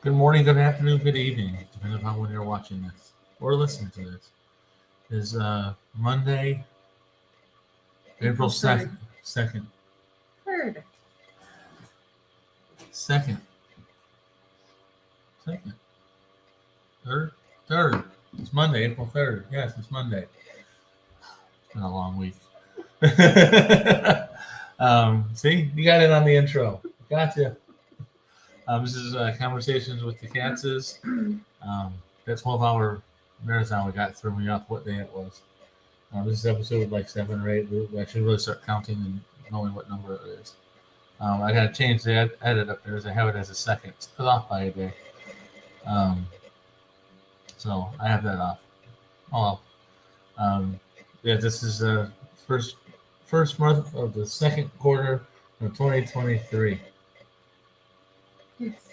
Good morning, good afternoon, good evening, depending upon when you're watching this or listening to this. Is Monday, April 2nd. Second. Third. Second. Second. Third. Third. It's Monday, April 3rd. Yes, it's Monday. It's been a long week. See, you got it on the intro. Gotcha. This is Conversations with the Katzes. That 12-hour marathon we got threw me off what day it was. This is episode like 7 or 8. We should really start counting and knowing what number it is. I got to change the edit up there as I have it as a second. It's put off by a day. So I have that off. Oh well. Yeah, this is the first month of the second quarter of 2023. Yes.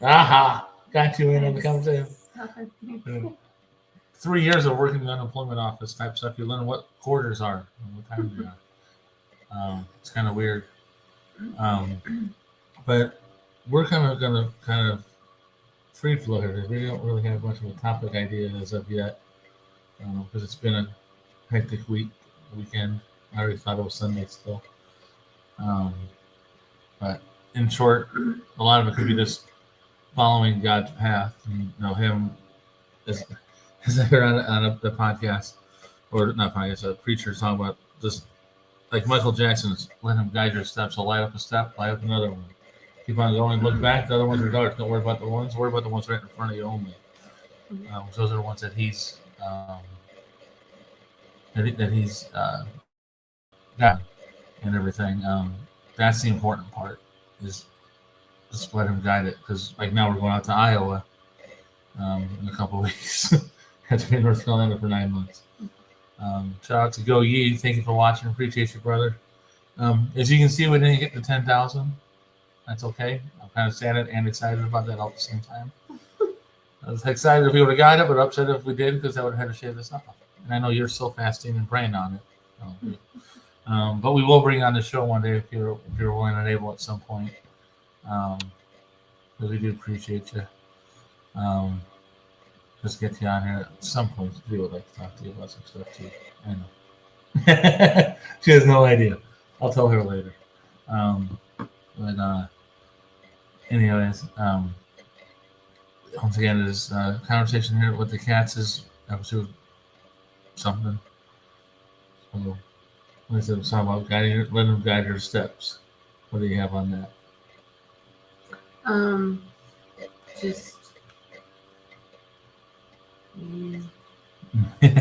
Aha! Got you in on the conversation. 3 years of working in the unemployment office type stuff, you learn what quarters are and what time they are. It's kind of weird. But we're going to free flow here because we don't really have much of a topic idea as of yet because it's been a hectic weekend. I already thought it was Sunday still. But in short, a lot of it could be just following God's path and him as I heard on the podcast, or not podcast, a preacher talking about just like Michael Jackson's, let him guide your steps. He'll light up a step, light up another one. Keep on going, look back. The other ones are dark. Don't worry about the ones. Worry about the ones right in front of you only. Those are the ones that he's got and everything. That's the important part. Is just let him guide it, because like now we're going out to Iowa in a couple of weeks. Had to be in North Carolina for 9 months. Shout out to Go Ye. Thank you for watching. Appreciate you, brother. As you can see, we didn't get to 10,000. That's okay. I'm kind of sad and excited about that all at the same time. I was excited if we would have got it, but upset if we did, because I would have had to shave this off. And I know you're still fasting and praying on it. But we will bring on the show one day if you're willing and able at some point. Because we do appreciate you. Just get you on here at some point. We would like to talk to you about some stuff too. I know. She has no idea. I'll tell her later. But anyways, once again, this conversation here with the Katzes episode something. So, like I said, it's talking about letting them guide your steps. What do you have on that? Just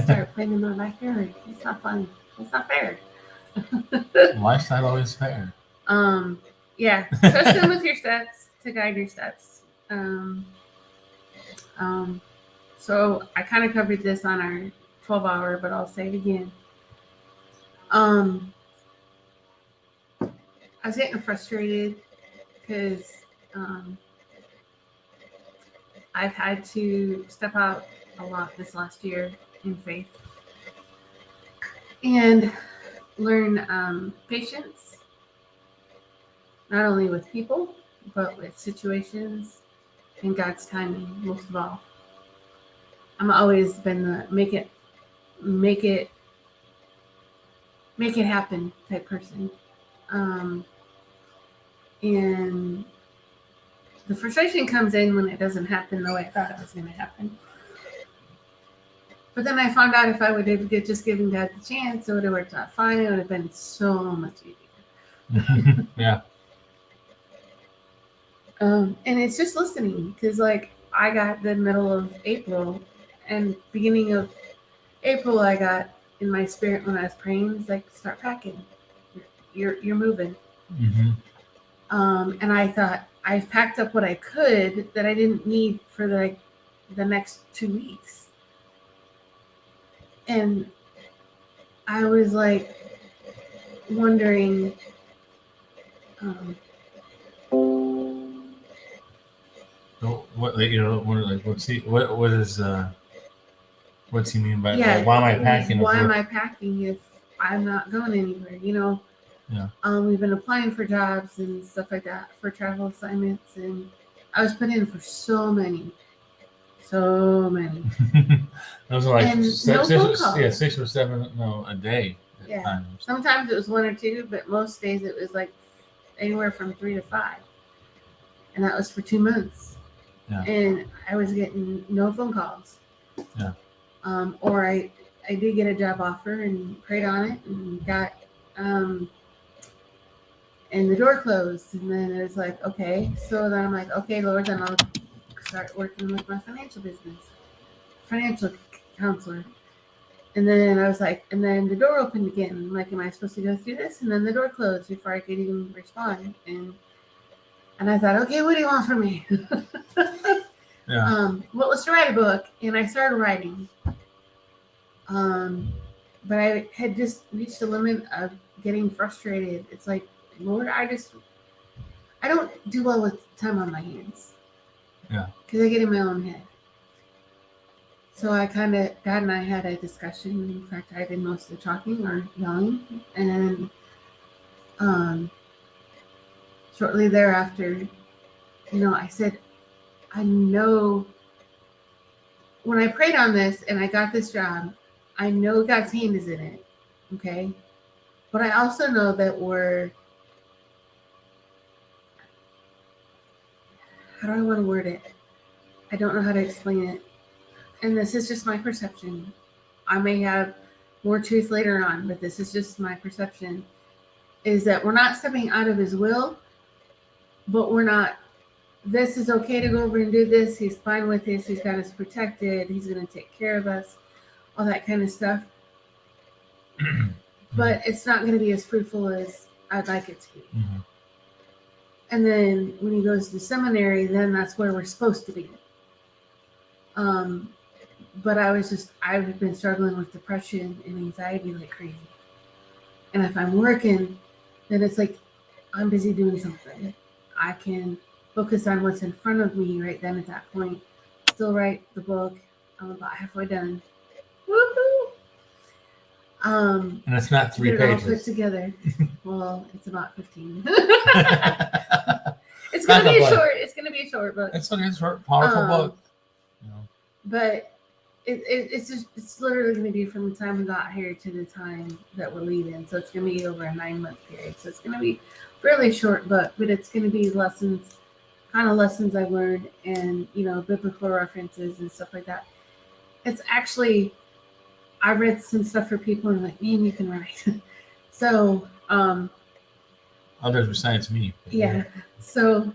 start playing in my backyard. It's not fun. It's not fair. Life's not always fair. Yeah. Trust him with your steps to guide your steps. So I kind of covered this on our 12-hour, but I'll say it again. I was getting frustrated because I've had to step out a lot this last year in faith and learn patience, not only with people, but with situations and God's timing, most of all. I'm always been the make it happen type person. And the frustration comes in when it doesn't happen the way I thought it was going to happen. But then I found out if I would have just given God the chance, it would have worked out fine. It would have been so much easier. Yeah. And it's just listening, because like I got the middle of April and beginning of April, I got in my spirit when I was praying, it's like, start packing. You're moving. Mm-hmm. And I thought, I've packed up what I could that I didn't need for the next 2 weeks. And I was like wondering, what's he mean by why am I packing? Why am I packing if I'm not going anywhere? Yeah. We've been applying for jobs and stuff like that for travel assignments, and I was put in for so many. Those are like And six, no phone six, calls. yeah, 6 or 7 a day at Yeah. times. Sometimes it was 1 or 2, but most days it was like anywhere from 3 to 5. And that was for 2 months. Yeah. And I was getting no phone calls. Yeah. Or I did get a job offer and prayed on it and got and the door closed. And then it was like, okay. So then I'm like, okay, Lord, then I'll start working with my financial counselor. And then I was like, and then the door opened again. I'm like, am I supposed to go through this? And then the door closed before I could even respond. And I thought, okay, what do you want from me? Yeah. What was to write a book? And I started writing. But I had just reached the limit of getting frustrated. It's like, Lord, I don't do well with time on my hands. Yeah. Because I get in my own head. So God and I had a discussion. In fact, I did most of the talking or yelling. And shortly thereafter, I said, I know when I prayed on this and I got this job, I know God's hand is in it. Okay. But I also know that how do I want to word it? I don't know how to explain it. And this is just my perception. I may have more truth later on, but this is just my perception, is that we're not stepping out of his will, but we're not, this is okay to go over and do this. He's fine with this. He's got us protected. He's going to take care of us, all that kind of stuff. But it's not going to be as fruitful as I'd like it to be. Mm-hmm. And then when he goes to seminary, then that's where we're supposed to be. But I've been struggling with depression and anxiety like crazy. And if I'm working, then it's like I'm busy doing something. I can focus on what's in front of me right then at that point. Still write the book. I'm about halfway done. Woohoo! And it's not 3 get it all pages. put together. Well, it's about 15. It's gonna be short. It's gonna be a short book. It's a short, powerful book. But it's literally going to be from the time we got here to the time that we're leaving. So it's going to be over a 9-month period. So it's going to be a fairly short book, but it's going to be lessons I've learned and, biblical references and stuff like that. It's actually, I read some stuff for people and I'm like, man, you can write. So, others besides me. Yeah. So,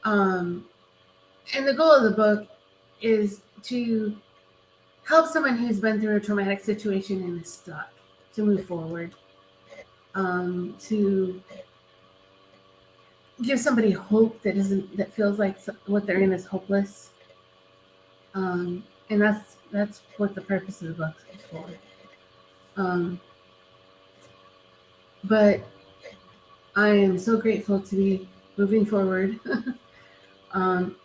and the goal of the book is to help someone who's been through a traumatic situation and is stuck to move forward, to give somebody hope that feels like what they're in is hopeless, and that's what the purpose of the book is for. But I am so grateful to be moving forward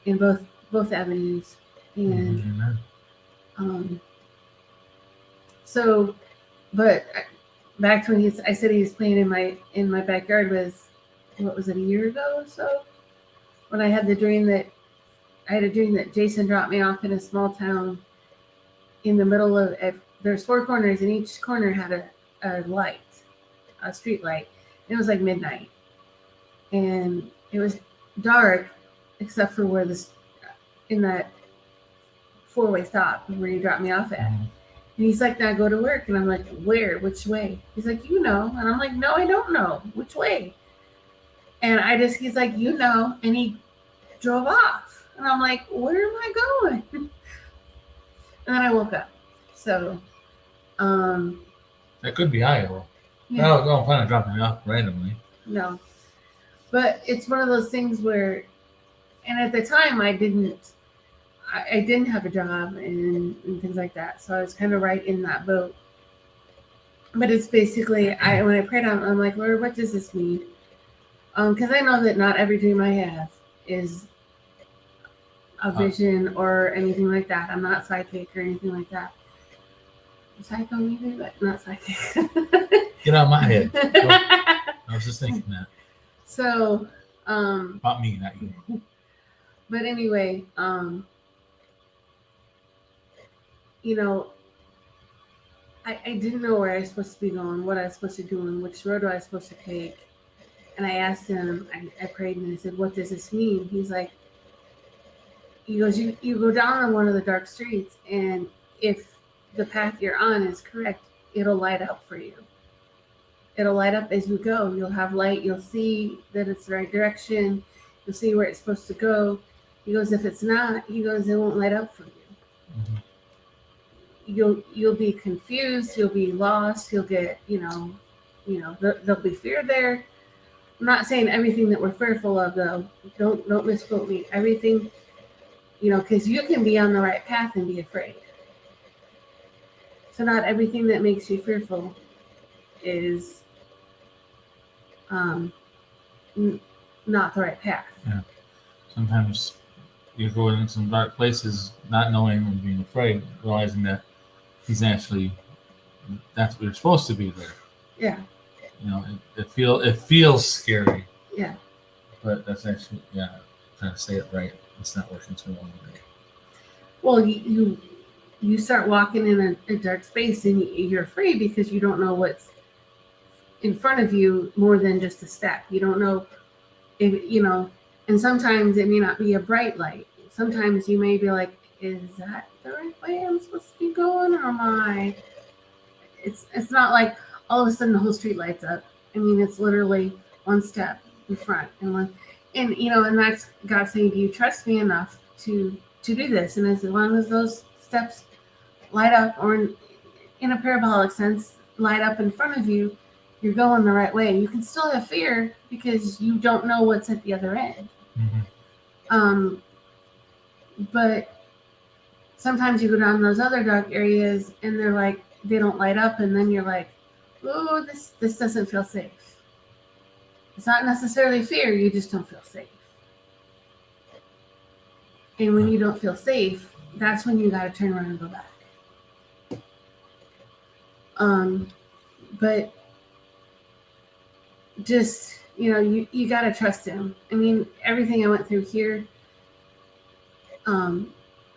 in both avenues. And so, but back to when I said he was playing in my backyard was, what was it, a year ago or so? When I had a dream that Jason dropped me off in a small town in the middle of, there's 4 corners and each corner had a light, a street light. It was like midnight and it was dark except for where in that 4-way stop where he dropped me off at. And he's like, now go to work. And I'm like, where? Which way? He's like, And I'm like, no, I don't know. Which way? And he's like, and he drove off. And I'm like, where am I going? And then I woke up. So, that could be Iowa. Yeah. No, don't plan on dropping me off randomly. No. But it's one of those things where, and at the time I didn't have a job and things like that. So I was kind of right in that boat. But it's basically, when I prayed on, I'm like, Lord, what does this mean? Because I know that not every dream I have is a vision or anything like that. I'm not psychic or anything like that. I'm psycho maybe, but not psychic. Get out of my head. I was just thinking that. So, about me, not you. But anyway, you know, I didn't know where I was supposed to be going, what I was supposed to do, and which road I was supposed to take. And I asked him, I prayed and I said, what does this mean? He goes, you go down on one of the dark streets, and if the path you're on is correct, it'll light up for you. It'll light up as you go. You'll have light. You'll see that it's the right direction. You'll see where it's supposed to go. He goes, if it's not, he goes, it won't light up for you. Mm-hmm. You'll be confused. You'll be lost. You'll get, there'll be fear there. I'm not saying everything that we're fearful of, though. Don't misquote me. Everything, because you can be on the right path and be afraid. So not everything that makes you fearful is not the right path. Yeah. Sometimes you go in some dark places not knowing and being afraid, realizing that that's what you're supposed to be there. Yeah. It feels scary. Yeah. But that's actually, trying to say it right. It's not working too well today. Well, you start walking in a dark space and you're afraid because you don't know what's in front of you more than just a step. You don't know if, and sometimes it may not be a bright light. Sometimes you may be like, is that the right way I'm supposed to be going, or am I? It's not like all of a sudden the whole street lights up. I mean, it's literally one step in front and that's God saying, do you trust me enough to do this? And as long as those steps light up, or in a parabolic sense, light up in front of you, you're going the right way. You can still have fear because you don't know what's at the other end. Mm-hmm. But sometimes you go down those other dark areas and they don't light up, and then you're like, oh, this doesn't feel safe. It's not necessarily fear, you just don't feel safe. And when you don't feel safe, that's when you got to turn around and go back. But just, you got to trust him. I mean, everything I went through here, I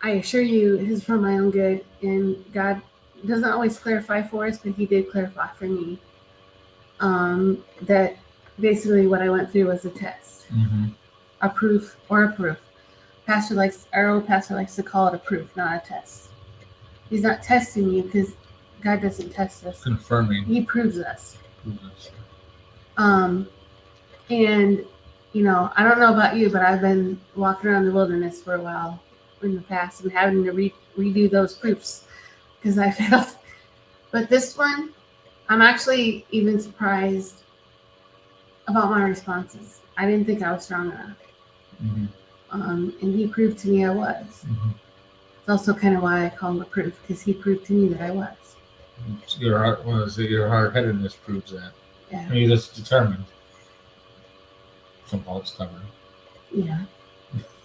assure you, is for my own good. And God doesn't always clarify for us, but he did clarify for me that basically what I went through was a test. Mm-hmm. A proof. Our old pastor likes to call it a proof, not a test. He's not testing you because God doesn't test us. Confirming. He proves us. And, I don't know about you, but I've been walking around the wilderness for a while in the past and having to redo those proofs because I failed. But this one, I'm actually even surprised about my responses. I didn't think I was strong enough. Mm-hmm. And he proved to me I was. Mm-hmm. It's also kind of why I call him a proof, because he proved to me that I was. Your hard-headedness proves that. Yeah. I mean, you're just determined. Some call it stubborn. Yeah.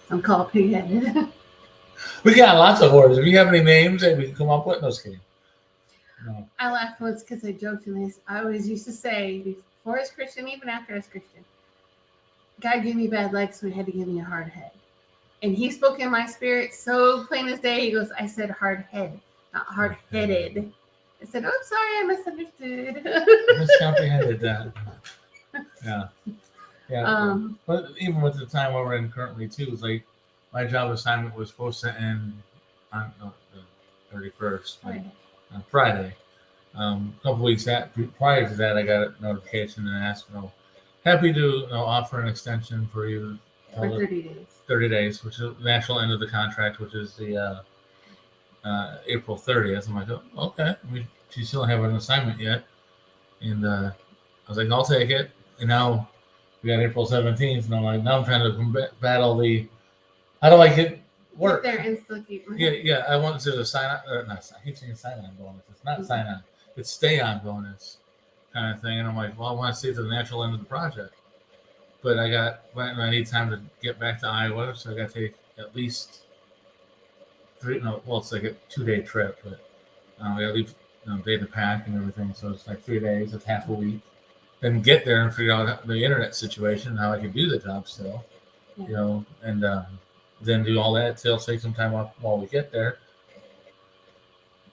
Some call it pig-headed. We got lots of words. If you have any names that we can come up with, no kidding. No. I laughed once because I joked, and I always used to say, before I was Christian, even after I was Christian, God gave me bad legs, so he had to give me a hard head. And he spoke in my spirit so plain as day. He goes, I said hard head, not hard-headed. I said, oh, I'm sorry, I misunderstood. Miscomprehended that. Yeah. Yeah. But even with the time where we're in currently, too, it's like my job assignment was supposed to end on the 31st, on Friday. A couple weeks prior to that, I got a notification and asked, happy to offer an extension for you for 30 days. 30 days, which is the actual end of the contract, which is the April 30th. I'm like, oh, okay. She still don't have an assignment yet. And I was like, I'll take it. And now we got April 17th, and I'm like, now I'm trying to battle how do I get work? Get there and still keep. Yeah. I want to sign on, or not. I keep saying sign on bonus. It's not sign on. It's stay on bonus kind of thing. And I'm like, well, I want to stay to the natural end of the project. But I need time to get back to Iowa, so I got to take at least it's like a 2-day trip, but we got to leave day to pack and everything, so it's like 3 days, it's half a week. Then get there and figure out the internet situation, how I can do the job still, and then do all that till take some time off while we get there,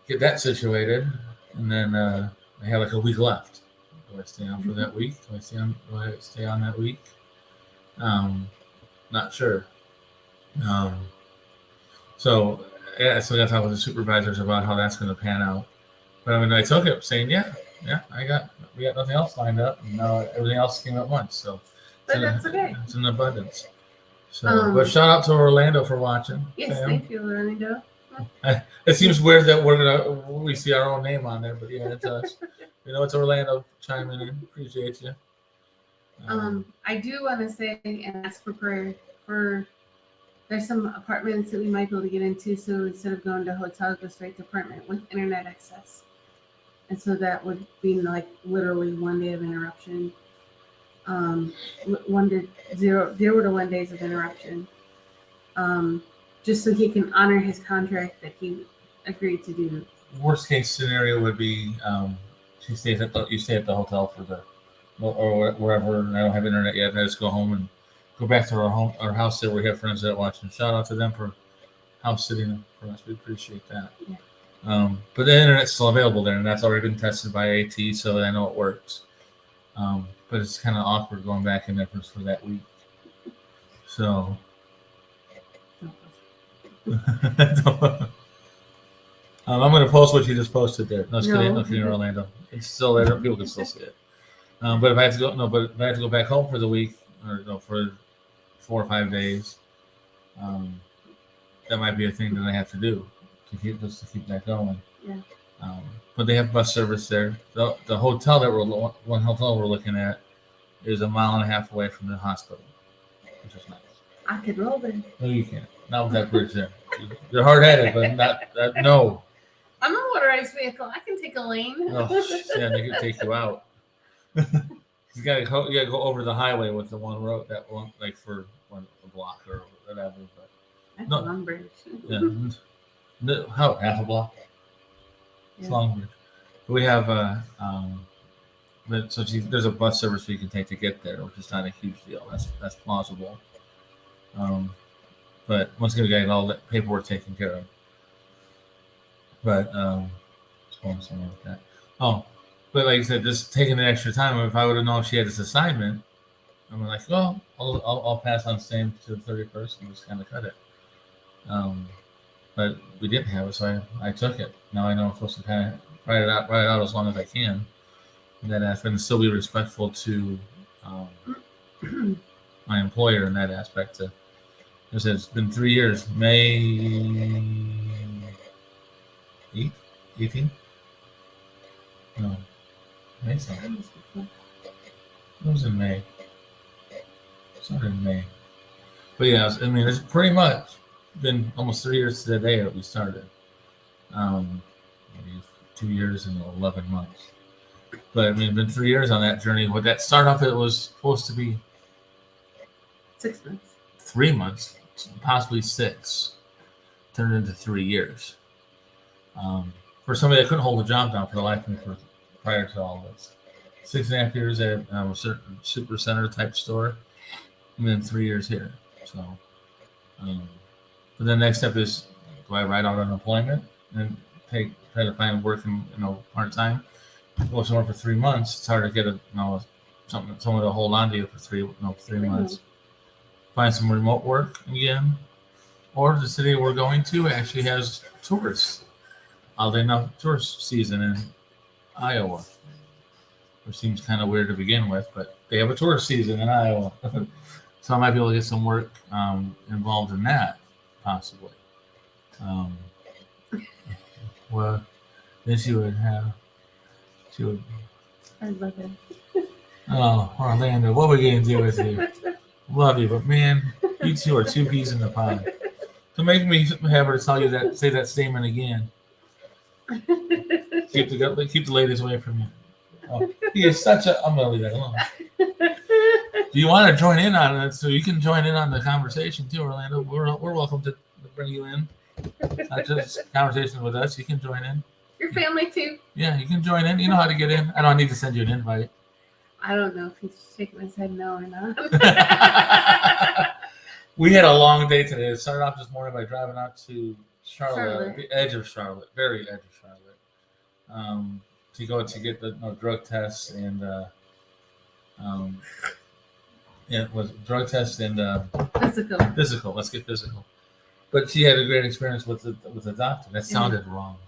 get that situated, and then I have like a week left. Do I stay on for that week? Do I stay on that week? Not sure. So yeah, I still got to talk with the supervisors about how that's going to pan out. But I mean, I took it saying, yeah, we got nothing else lined up, and now everything else came at once. So, but that's okay. It's an abundance. So, but shout out to Orlando for watching. Yes, thank you, Orlando. It seems weird that we see our own name on there, but yeah, it's us. It's Orlando chiming in. Appreciate you. I do want to say and ask for prayer for. There's some apartments that we might be able to get into, so instead of going to a hotel, go straight to apartment with internet access. And so that would be like literally 1 day of interruption. 0 to 1 days of interruption. Just so he can honor his contract that he agreed to do. Worst case scenario would be you stay at the hotel or wherever, and I don't have internet yet. I just go home and go back to our house there. We have friends that watch, and shout out to them for house sitting for us. We appreciate that. Yeah. But the internet's still available there, and that's already been tested by AT, so I know it works. But it's kind of awkward going back in there for that week. So. I'm going to post what you just posted there. No, kidding, Orlando. It's still there. People can still see it. But if I have to go back home for the week, or for 4 or 5 days, that might be a thing that I have to do to keep that going. Yeah. But they have bus service there. The hotel one hotel we're looking at is 1.5 miles away from the hospital, which is nice. I could roll there. No, you can't. Not with that bridge there. You're hard-headed, but not. No. I'm a motorized vehicle. I can take a lane. Oh, yeah, they can take you out. You gotta go over the highway with the one road that one, like for a block or whatever. But that's a long bridge. Yeah. How half a block? It's long bridge. But we have there's a bus service you can take to get there, which is not a huge deal. That's plausible. But once again, we got all that paperwork taken care of. But it's going somewhere like that. Oh, but like I said, just taking the extra time. If I would have known she had this assignment, I'm like, well, I'll pass on staying to the 31st and just kind of cut it. But we didn't have it, so I took it. Now I know I'm supposed to kind of write it out as long as I can, and then I can still be respectful to my employer in that aspect. It's been 3 years. May 18? No. May 7th. It was in May. It's not in May. But yeah, it's pretty much been almost 3 years to the day that we started. Maybe 2 years and 11 months. But it's been 3 years on that journey. What that started off, it was supposed to be 6 months. 3 months, possibly 6, turned into 3 years. For somebody that couldn't hold a job down for the life of me prior to all this. 6.5 years at a certain super center type store, and then 3 years here. So, but the next step is, do I write out unemployment and try to find work in part time? Go somewhere for 3 months. It's hard to get someone to hold on to you for 3 months. Find some remote work again, or the city we're going to actually has tourists. Oddly enough, tourist season in Iowa, which seems kind of weird to begin with, but they have a tourist season in Iowa. So I might be able to get some work involved in that, possibly. Well, then she would. I love it. Oh, Orlando, what are we going to do with you? Love you, but man, you two are 2 peas in the pod. So make me have her tell you say that statement again. Keep the ladies away from you. Oh, he is such a. I'm gonna leave that alone. Do you want to join in on it? So you can join in on the conversation too, Orlando. We're welcome to bring you in. Not just conversation with us. You can join in. Your family too. Yeah, you can join in. You know how to get in. I don't need to send you an invite. I don't know if he's shaking his head no or not. We had a long day today. It started off this morning by driving out to Charlotte. The edge of Charlotte, very edge of Charlotte, to go to get the drug tests and it was drug tests and Physical. Physical. Let's get physical. But she had a great experience with the doctor. That sounded wrong.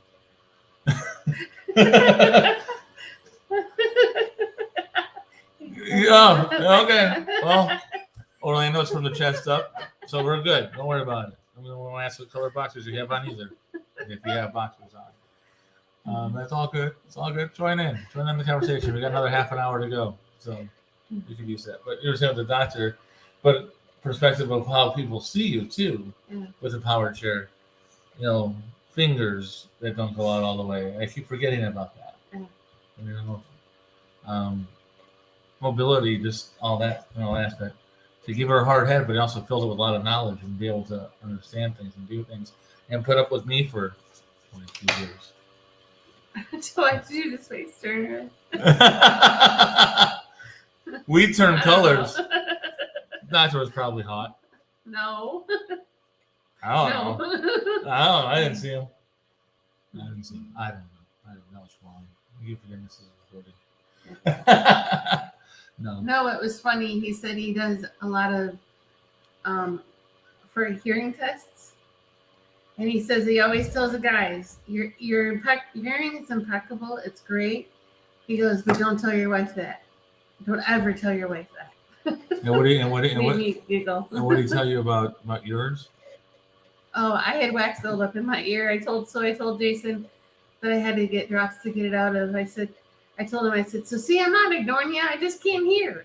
Yeah. Okay. Well, Orlando's from the chest up, so we're good. Don't worry about it. I don't want to ask what color boxers you have on either. If you have boxers on, that's all good. It's all good. Join in the conversation. We got another half an hour to go, so you can use that. But you're saying with the doctor, but perspective of how people see you too, with a power chair. Fingers that don't go out all the way. I keep forgetting about that. Mobility, just all that aspect. To give her a hard head, but also fills it with a lot of knowledge and be able to understand things and do things and put up with me for 22 years. So I do this face turn. We turned colors. Doctor was probably hot. No. I don't know. I didn't see him. I don't know. I don't know what's wrong. You forget this is recording. No, it was funny. He said he does a lot of for hearing tests, and he says he always tells the guys, "Your hearing is impeccable. It's great." He goes, "But don't tell your wife that. Don't ever tell your wife that." And what did he tell you about yours? Oh, I had wax buildup in my ear. I told Jason that I had to get drops to get it out of. I told him, so see, I'm not ignoring you. I just can't hear.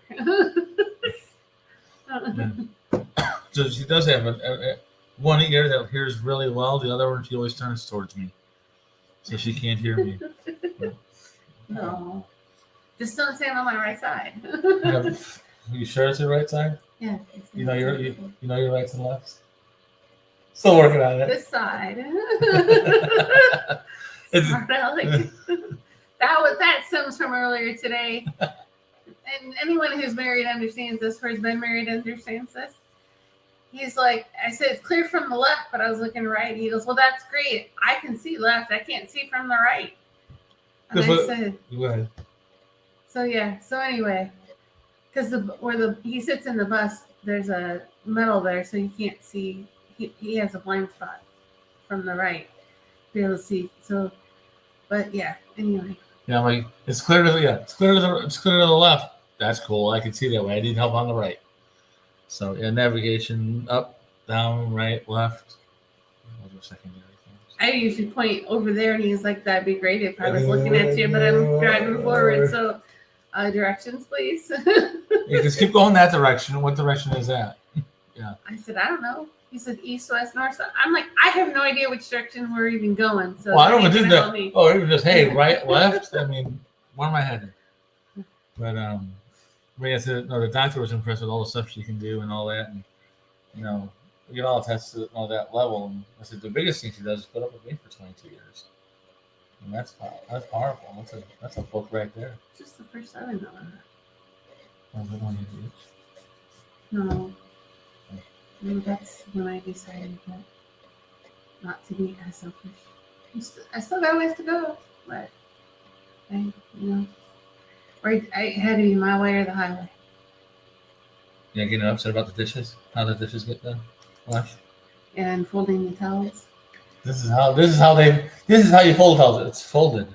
So she does have one ear that hears really well. The other one, she always turns towards me. So she can't hear me. No. Just don't stand on my right side. You sure it's your right side? Yeah. You know your rights and lefts? Still working on it. This side. That stems from earlier today. And anyone who's married understands this, or has been married understands this. He's like, I said, it's clear from the left, but I was looking right. He goes, well, that's great. I can see left. I can't see from the right. And I said, go ahead. So anyway, because he sits in the bus, there's a metal there, so you can't see. He has a blind spot from the right to be able to see. So, but yeah, anyway. Yeah, like it's clear to the left. That's cool. I can see that way. I need help on the right. So navigation up, down, right, left. Those are secondary things. I usually point over there, and he's like, "That'd be great if I was looking at you, but I'm driving forward." So, directions, please. You just keep going that direction. What direction is that? Yeah. I said, I don't know. He said east, west, north, south. I'm like, I have no idea which direction we're even going. So I don't even do that. Oh, even just right, left. I mean, where am I headed? But the doctor was impressed with all the stuff she can do and all that, and we get all tested at all that level. And I said the biggest thing she does is put up with me for 22 years, and that's powerful. That's a book right there. Just the first 7 though. No. That's when I decided that not to be as selfish. I still got a ways to go, but I had to be my way or the highway. Yeah, getting upset about the dishes. How the dishes get done, washed, and folding the towels. This is how you fold towels. It's folded.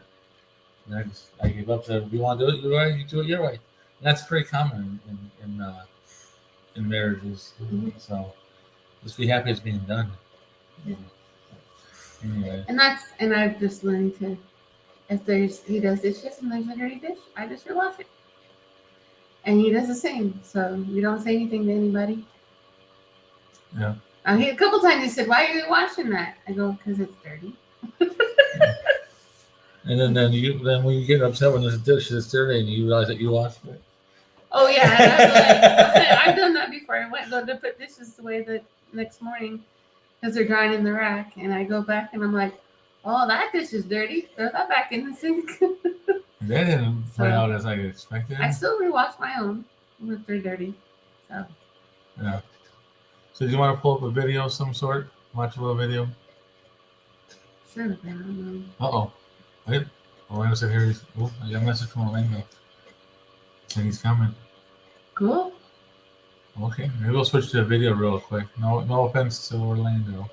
And I give up. If you want to do it your way, you do it your way. And that's pretty common in marriages. Mm-hmm. So just be happy it's being done. Yeah. Anyway. And I've just learned to, if he does dishes and there's a dirty dish, I just rewash it. And he does the same. So we don't say anything to anybody. Yeah. A couple times he said, "Why are you washing that?" I go, "Because it's dirty." And then when you get upset when there's a dish that's dirty and you realize that you washed it. Oh yeah, I've done that before. I went to put dishes away the next morning because they're drying in the rack, and I go back and I'm like, "Oh, that dish is dirty. Throw that back in the sink." That didn't play out as I expected. I still rewash my own if they're dirty. So. Yeah. So do you want to pull up a video of some sort? Watch a little video? Sure, but I don't know. Uh-oh. Wait. Orlando said here he's... Oh, I got a message from Orlando. Saying he's coming. Cool. Okay, maybe we'll switch to a video real quick. No offense to Orlando.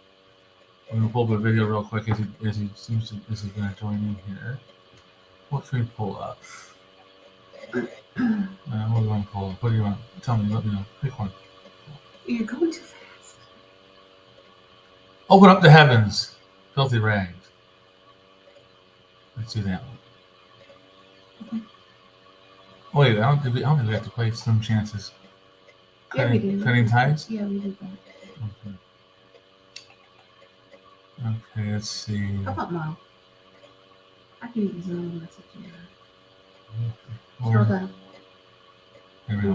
I'm gonna pull up a video real quick as he seems to is gonna join in here. What can we pull up? What do you want to pull up? What do you want? Tell me. Let me know. Pick one. You're going too fast. Open up the heavens, filthy rags. Let's do that one. Okay. Oh, wait, I don't think we have to play Slim Chances. Yeah, we do. Cutting ties? Yeah, we did that. Okay, let's see. How about Mom? I can use a little message in there. Or, Scroll down. here we go.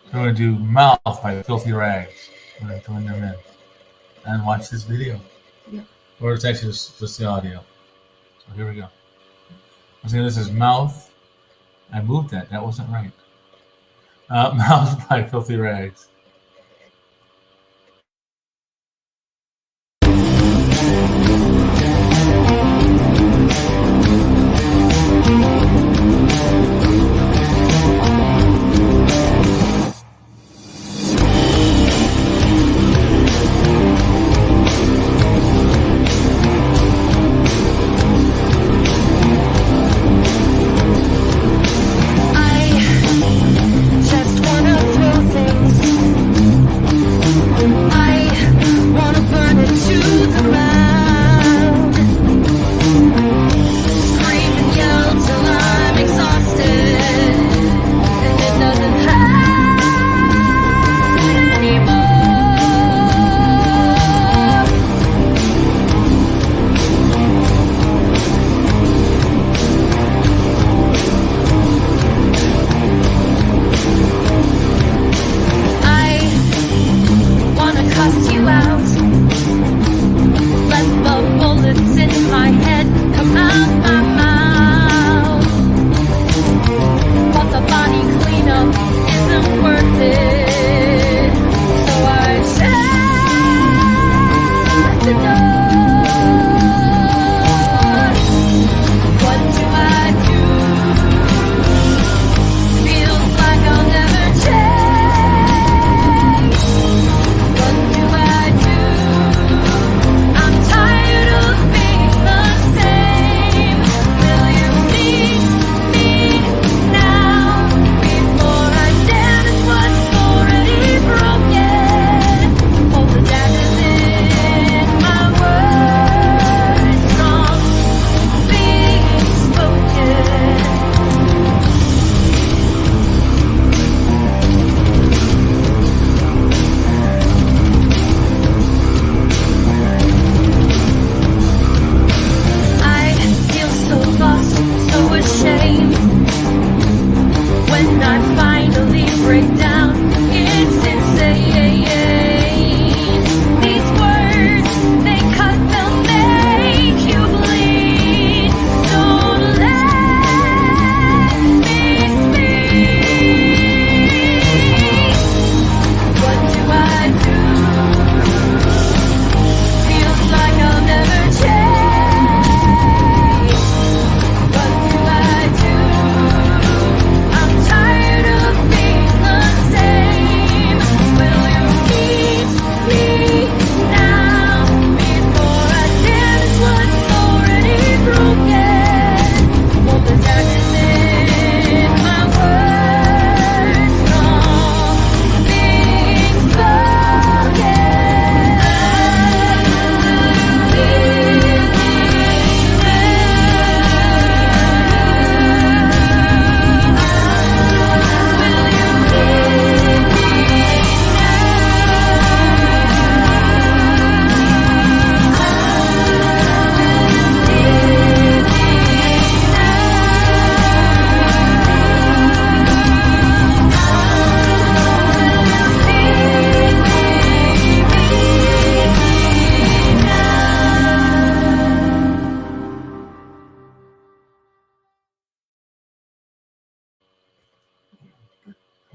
We're going to do Mouth by Filthy Rags. We're going to join them in. And watch this video. Yeah. Or it's actually just the audio. So here we go. I'm saying this is Mouth. I moved that. That wasn't right. Mouth by Filthy Rags.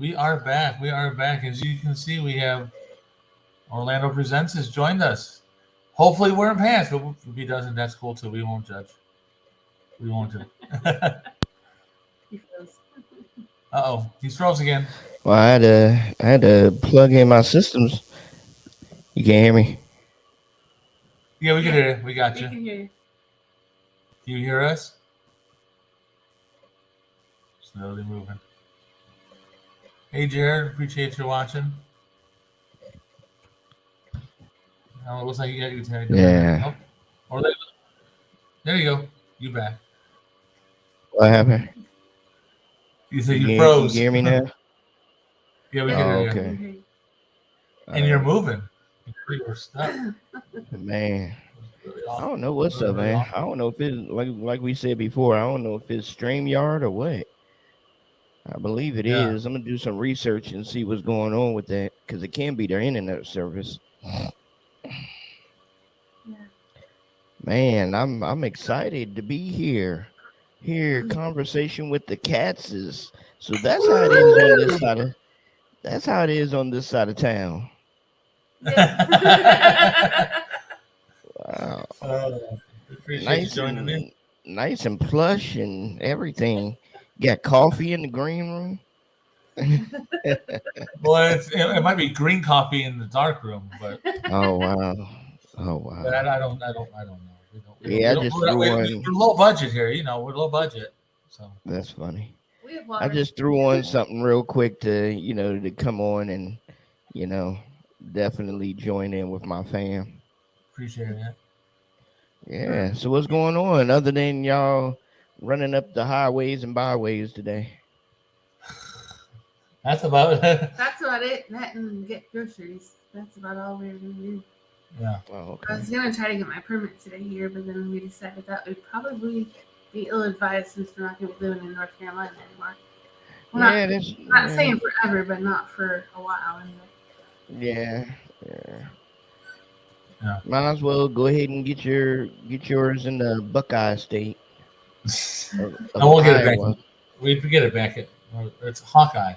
We are back. As you can see, we have Orlando Presents has joined us. Hopefully wearing pants, but if he doesn't, that's cool too. We won't judge. We won't do. He froze. He's froze again. Well, I had to plug in my systems. You can't hear me? Yeah, we can hear you. We got We you. can hear you. Do you hear us? Slowly moving. Hey, Jared, appreciate you watching. Oh, it looks like you got your tag. Yeah. Oh, there you go. You back. What happened? You said You you can froze. hear me now? Yeah, we Oh, can hear you. okay. And you're moving. You were stuck. Man, Really I awesome. don't know what's up, man. I don't know if it's like we said before. I don't know if it's StreamYard or what. I believe it is. I'm gonna do some research and see what's going on with that because it can be their internet service. Yeah. Man, I'm excited to be here. Here, conversation with the Katzes. So that's how it is on this side of. That's how it is on this side of town. Yeah. Wow, Appreciate you joining in. nice and plush and everything. Got coffee in the green room. Well, it might be green coffee in the dark room, but Oh wow, oh but wow. I don't know. Yeah, I just threw one. We're low budget here, we're low budget. So That's funny. We have I water. just threw on something real quick to come on and you know definitely join in with my fam. appreciate it. Yeah. So what's going on other than y'all running up the highways and byways today? That's about it. That's about it. That and get groceries. That's about all we were gonna do. Yeah. Oh, I was okay. gonna try to get my permit today here, but then we decided that would probably be ill-advised since we're not gonna be living in North Carolina anymore. Well, Yeah, that's not saying forever, but not for a while anyway. yeah. Yeah. Might as well go ahead and get yours in the Buckeye State of I won't get it Iowa. back. We get it back. It's Hawkeye.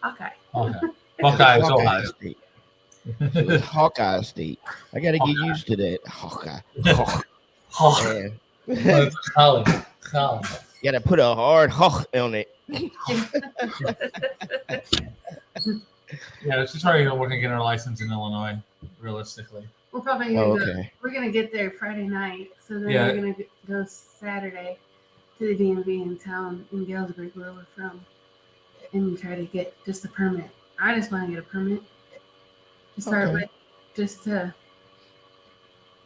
Okay. Buckeye is Hawkeye Ohio. State. So it's Hawkeye State. I got to get used to that. Hawkeye. Hawkeye. Yeah. It's Colin. Got to put a hard hawk on it. Yeah, she's probably working to get her license in Illinois, realistically. We're probably gonna Oh, go. okay. We're gonna get there Friday night, so then Yeah. we're gonna go Saturday to the DMV in town in Galesburg, where we're from, and try to get just a permit. I just want to get a permit to start Okay. with, just to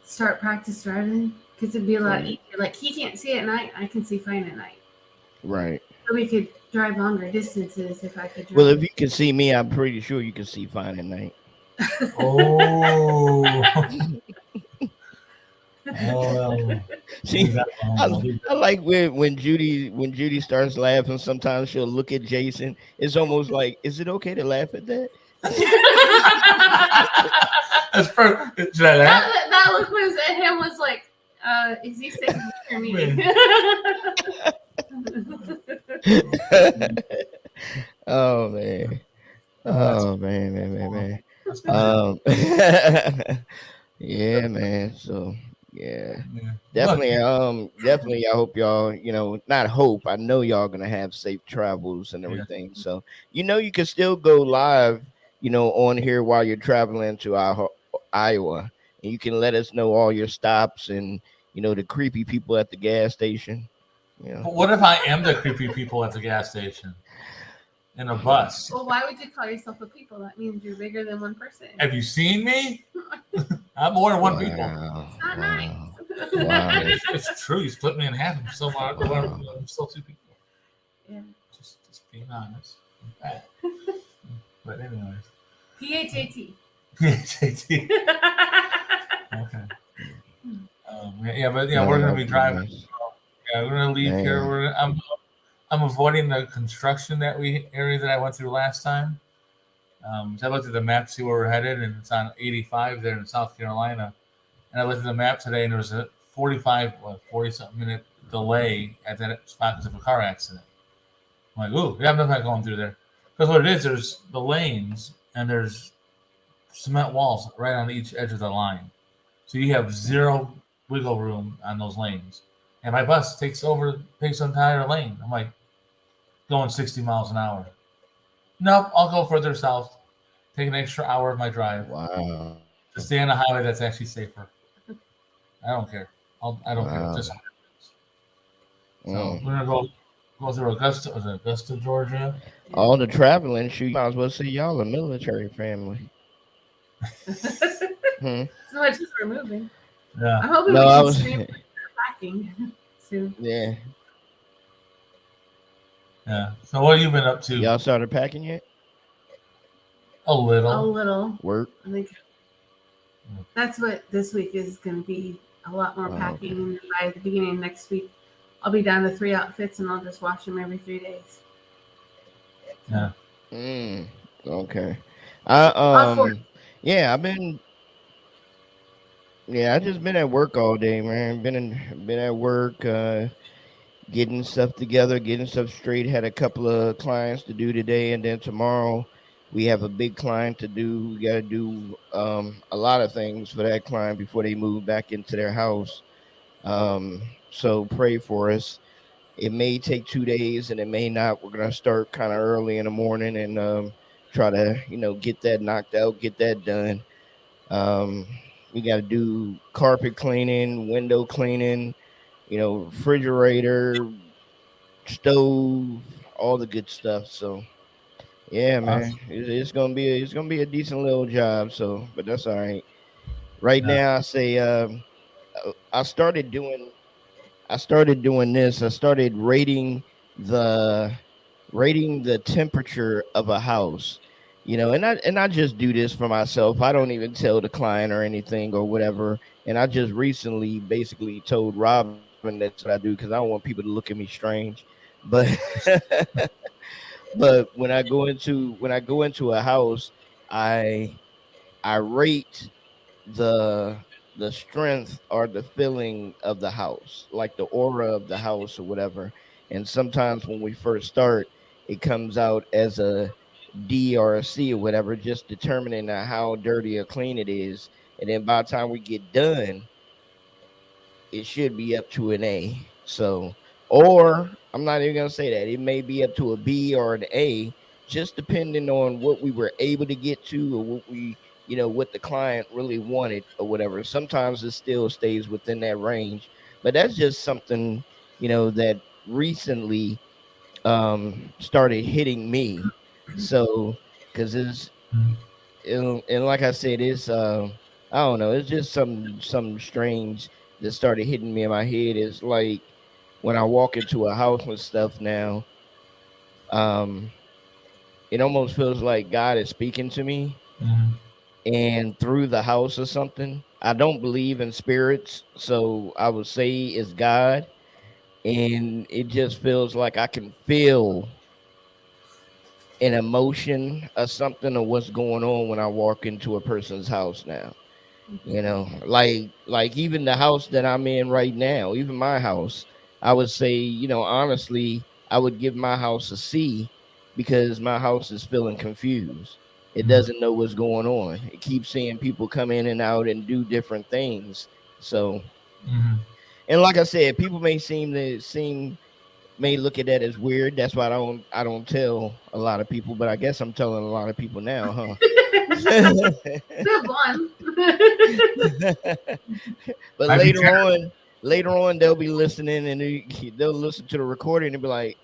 start practice driving, because it'd be a lot Right. easier. Like he can't see at night, I can see fine at night, Right. so we could drive longer distances if I could drive. Well, if you can see me, I'm pretty sure you can see fine at night. Oh. See, I like when Judy starts laughing. Sometimes she'll look at Jason. It's almost like, is it okay to laugh at that? That's perfect. That? that look was at him was like, is he saying for me? Oh man. Oh man. Yeah, man. So yeah. Definitely, definitely. I hope y'all, not hope. I know y'all gonna have safe travels and everything. So you can still go live, on here while you're traveling to Iowa, and you can let us know all your stops and the creepy people at the gas station. But what if I am the creepy people at the gas station in a bus? Well, why would you call yourself a people? That means you're bigger than one person. Have you seen me? I'm more than one people. It's not nice. Wow. It's true. You split me in half. I'm still two people. Yeah. Just being honest. But anyways. PHAT. PHAT. Okay. We're gonna be driving. Yeah, we're gonna leave here. I'm avoiding the construction area that I went through last time. So I looked at the map to see where we're headed, and it's on 85 there in South Carolina. And I looked at the map today, and there was a 40-something minute delay at that spot because of a car accident. I'm like, ooh, yeah, I'm not going through there. Because what it is, there's the lanes, and there's cement walls right on each edge of the line, so you have zero wiggle room on those lanes. And my bus takes the entire lane. I'm like going 60 miles an hour. Nope, I'll go further south, take an extra hour of my drive Wow. to stay on a highway that's actually safer. I don't care. I don't care. Wow. Just so Mm. we're gonna go through Augusta, was it Augusta, Georgia? Yeah. All the traveling, shoot, you might as well say y'all a military family. Hmm. So much as we're moving. Yeah, I'm hoping No, we I can was. stream packing soon. Yeah. yeah. So what have you been up to? Y'all started packing yet? A A little. little. Work. I think that's what this week is going to be. A lot more Oh, okay. packing, and by the beginning of next week, I'll be down to 3 outfits, and I'll just wash them every 3 days. Yeah. Mm. Okay. I All four. Yeah, I've been. Yeah, I just been at work all day, man. Been at work, getting stuff together, getting stuff straight. Had a couple of clients to do today, and then tomorrow we have a big client to do. We got to do a lot of things for that client before they move back into their house. So pray for us. It may take 2 days, and it may not. We're gonna start kind of early in the morning and try to get that knocked out, get that done. Um, we got to do carpet cleaning, window cleaning, refrigerator, stove, all the good stuff. So yeah, man, Awesome. it's gonna be a decent little job. So, but that's all right. Right Yeah. now, I say I started doing this. I started the rating the temperature of a house. And I just do this for myself. I don't even tell the client or anything or whatever. And I just recently basically told Robin that's what I do because I don't want people to look at me strange. But but when I go into a house, I I rate the the strength or the feeling of the house, like the aura of the house or whatever. And sometimes when we first start, it comes out as a D or a C or whatever, just determining how dirty or clean it is. And then by the time we get done, it should be up to an A. So, or I'm not even gonna say that. It may be up to a B or an A, just depending on what we were able to get to or what the client really wanted or whatever. Sometimes it still stays within that range, but that's just something that recently started hitting me. So, because Mhm. and like I said, it's I don't know, it's just something strange that started hitting me in my head. Is like when I walk into a house and stuff now, um, it almost feels like God is speaking to me Mhm. and through the house or something. I don't believe in spirits, so I would say it's God, and it just feels like I can feel an emotion or something of what's going on when I walk into a person's house now. Like even the house that I'm in right now, even my house, I would say, honestly, I would give my house a C because my house is feeling confused. It Mhm. doesn't know what's going on. It keeps seeing people come in and out and do different things. So, Mhm. and like I said, people may look at that as weird. That's why I don't tell a lot of people, but I guess I'm telling a lot of people now, huh? Good one. But Might be later on, they'll be listening and they'll listen to the recording and be like,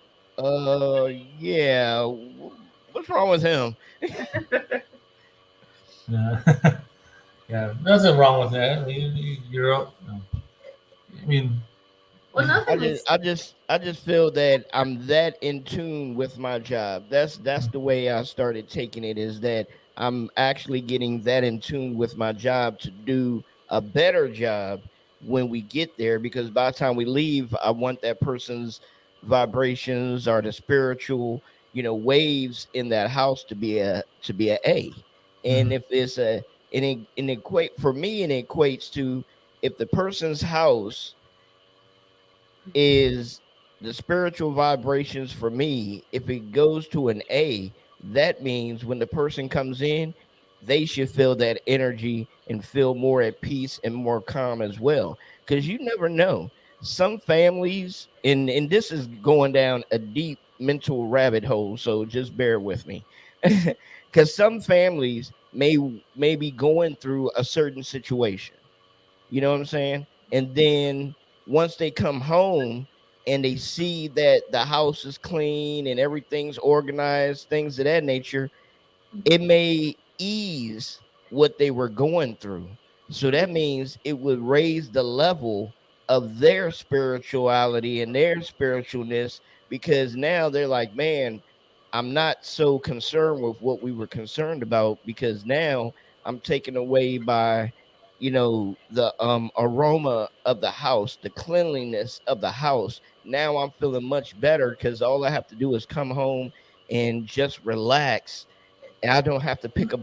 yeah, what's wrong with him?" Yeah. Yeah. Nothing wrong with that. I mean, you're. I mean, Well, I nothing just is. I just I just feel that I'm that in tune with my job. That's the way I started taking it, is that I'm actually getting that in tune with my job to do a better job when we get there, because by the time we leave, I want that person's vibrations or the spiritual, waves in that house to be a A. And mhm. if it's it equate for me, it equates to, if the person's house is the spiritual vibrations for me, if it goes to an A, that means when the person comes in, they should feel that energy and feel more at peace and more calm as well. Because you never know. Some families, and this is going down a deep mental rabbit hole, so just bear with me. Because some families may be going through a certain situation. You know what I'm saying? And then once they come home and they see that the house is clean and everything's organized, things of that nature, it may ease what they were going through. So that means it would raise the level of their spirituality and their spiritualness, because now they're like, man, I'm not so concerned with what we were concerned about, because now I'm taken away by, the aroma of the house, the cleanliness of the house. Now I'm feeling much better because all I have to do is come home and just relax, and I don't have to pick up,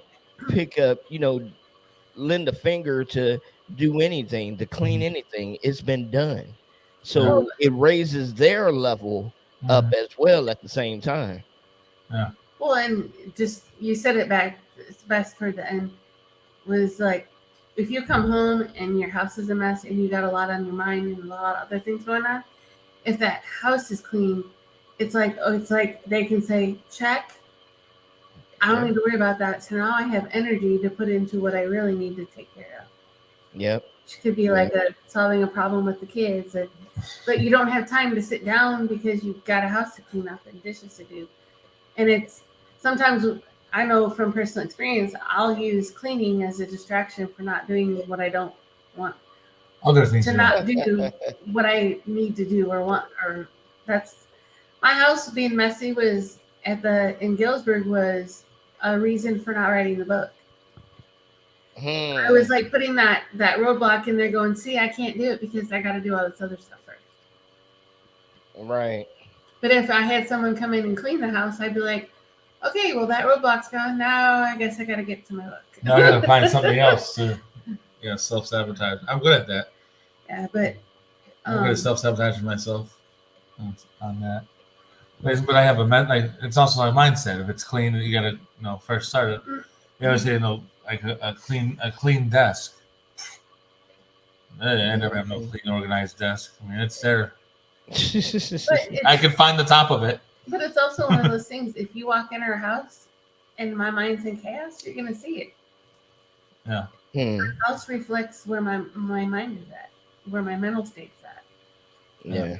lend a finger to do anything, to clean anything. It's been done. Yeah. So it raises their level up as well at the same time. Yeah. Well, and just you said it back. It's best toward the end. Was like, if you come home and your house is a mess and you got a lot on your mind and a lot of other things going on, if that house is clean, it's like they can say, check. I don't need to worry about that. So now I have energy to put into what I really need to take care of. Yep. Which could be like solving a problem with the kids, but you don't have time to sit down because you've got a house to clean up and dishes to do. And it's sometimes, I know from personal experience, I'll use cleaning as a distraction for not doing what I don't want. Other things to not do what I need to do or want, or that's my house being messy was in Galesburg was a reason for not writing the book. I was like putting that roadblock in there going, see, I can't do it because I got to do all this other stuff first. Right. But if I had someone come in and clean the house, I'd be like, okay, well, that roadblock's gone. Now I guess I got to get to my book. Now I got to find something else to self-sabotage. I'm good at that. Yeah, but I'm good at self-sabotaging myself on that. But I have it's also my mindset. If it's clean, you got to first start it. You always say like a clean desk. I never have no clean organized desk. I mean, it's there. I can find the top of it. But it's also one of those things. If you walk in our house and my mind's in chaos, you're gonna see it. Yeah. The house reflects where my mind is at, where my mental state's at. Yeah.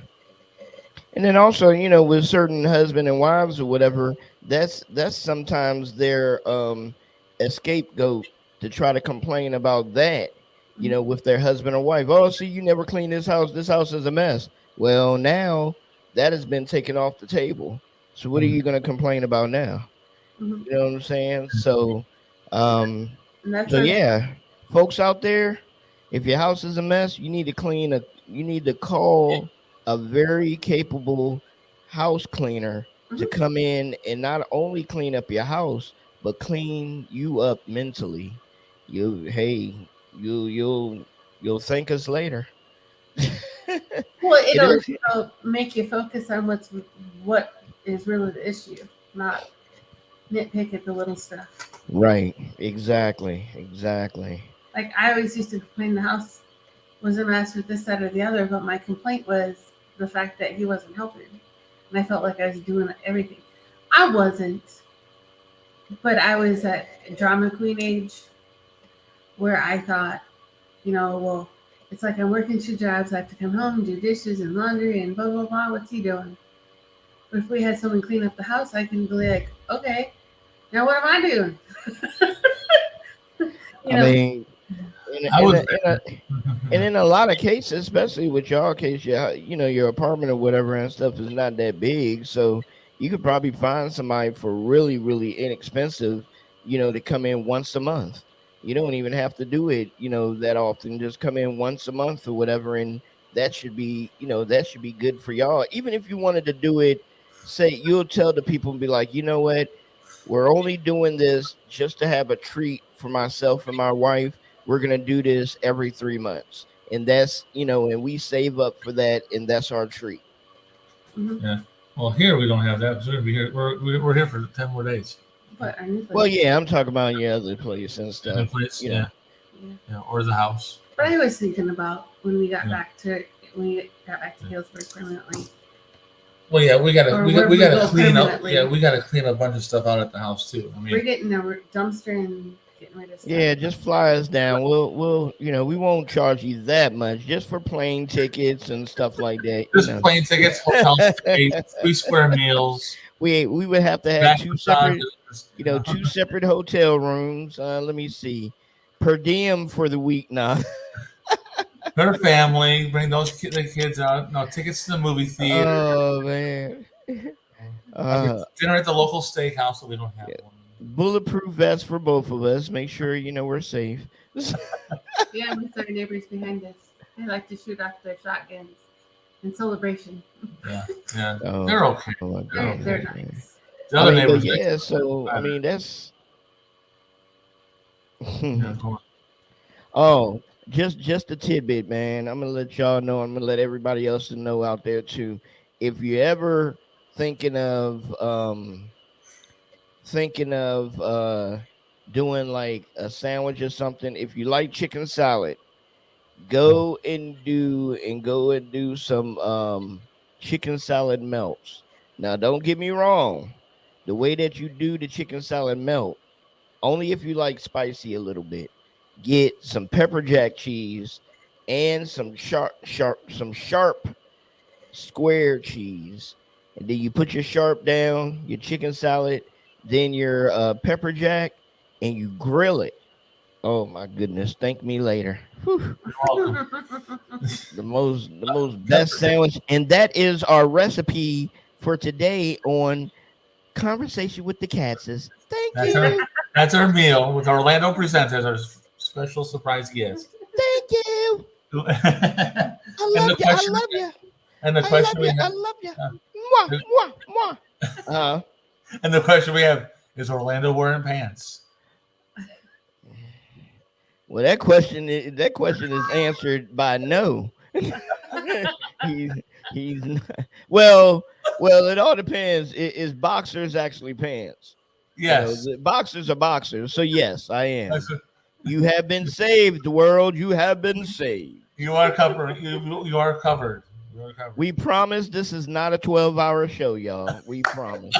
And then also, with certain husband and wives or whatever, that's sometimes their scapegoat to try to complain about that, with their husband or wife. Oh, see, you never clean this house. This house is a mess. Well, now that has been taken off the table. So what are you going to complain about now? You know what I'm saying? So, yeah, folks out there, if your house is a mess, you need to call a very capable house cleaner to come in and not only clean up your house, but clean you up mentally. You'll thank us later. Well, it'll make you focus on what is really the issue, not nitpick at the little stuff. Right. Exactly. Like I always used to complain the house was a mess with this, that, or the other, but my complaint was the fact that he wasn't helping. And I felt like I was doing everything. I wasn't, but I was at drama queen age where I thought, well, it's like I'm working 2 jobs. I have to come home and do dishes and laundry and blah, blah, blah. What's he doing? But if we had someone clean up the house, I can be like, okay, now what am I doing? I mean, and in a lot of cases, especially with your case, your apartment or whatever and stuff is not that big. So you could probably find somebody for really, really inexpensive, to come in once a month. You don't even have to do it, that often. Just come in once a month or whatever. And that should be good for y'all. Even if you wanted to do it, say you'll tell the people and be like, you know what? We're only doing this just to have a treat for myself and my wife. We're going to do this every 3 months. And that's, and we save up for that. And that's our treat. Yeah. Well, here we don't have that. So we're here for 10 more days. But our new place. Well, yeah, I'm talking about your other place and stuff. New place, you know. yeah, or the house. But I was thinking about when we got Yeah. back to Galesburg permanently. Well, yeah, we gotta Or we where got we we gotta go clean up. permanently. Yeah, we gotta clean up a bunch of stuff out at the house too. I We're mean, getting a dumpster and getting rid of stuff. Yeah, just fly us down. We'll we won't charge you that much just for plane tickets and stuff like that. just plane tickets, hotel stays, 3 square meals, We would have to have back two massages, separate, two separate hotel rooms. Let me see, per diem for the week now. her family, bring the kids out. No tickets to the movie theater. Oh man. Dinner at the local steakhouse, so we don't have one. Bulletproof vest for both of us. Make sure we're safe. Yeah, with our neighbors behind us. They like to shoot off their shotguns in celebration. Yeah, Oh, they're okay. oh my They're goodness, man. nice. The other but neighbors, yeah. So I mean, that's. Oh, just a tidbit, man. I'm gonna let y'all know. I'm gonna let everybody else know out there too. If you're ever thinking of doing like a sandwich or something, if you like chicken salad, go and do some chicken salad melts. Now, don't get me wrong. The way that you do the chicken salad melt, only if you like spicy a little bit. Get some pepper jack cheese and some sharp square cheese, and then you put your sharp down, your chicken salad, then your pepper jack, and you grill it. Oh my goodness! Thank me later. Whew. The most best sandwich, and that is our recipe for today on Conversation with the Katzes. Thank you. That's our meal with Orlando Presents as our special surprise guest. Thank you. I love you. I love you. And the question we have, I love you. Mwah, mwah, mwah. And the question we have is Orlando wearing pants? Well, that question is answered by no. he's not. Well, it all depends. Is boxers actually pants? Yes. Boxers are boxers. So yes, I am. You have been saved, world. You have been saved. You are covered. You are covered. We promise this is not a 12-hour show, y'all. We promise.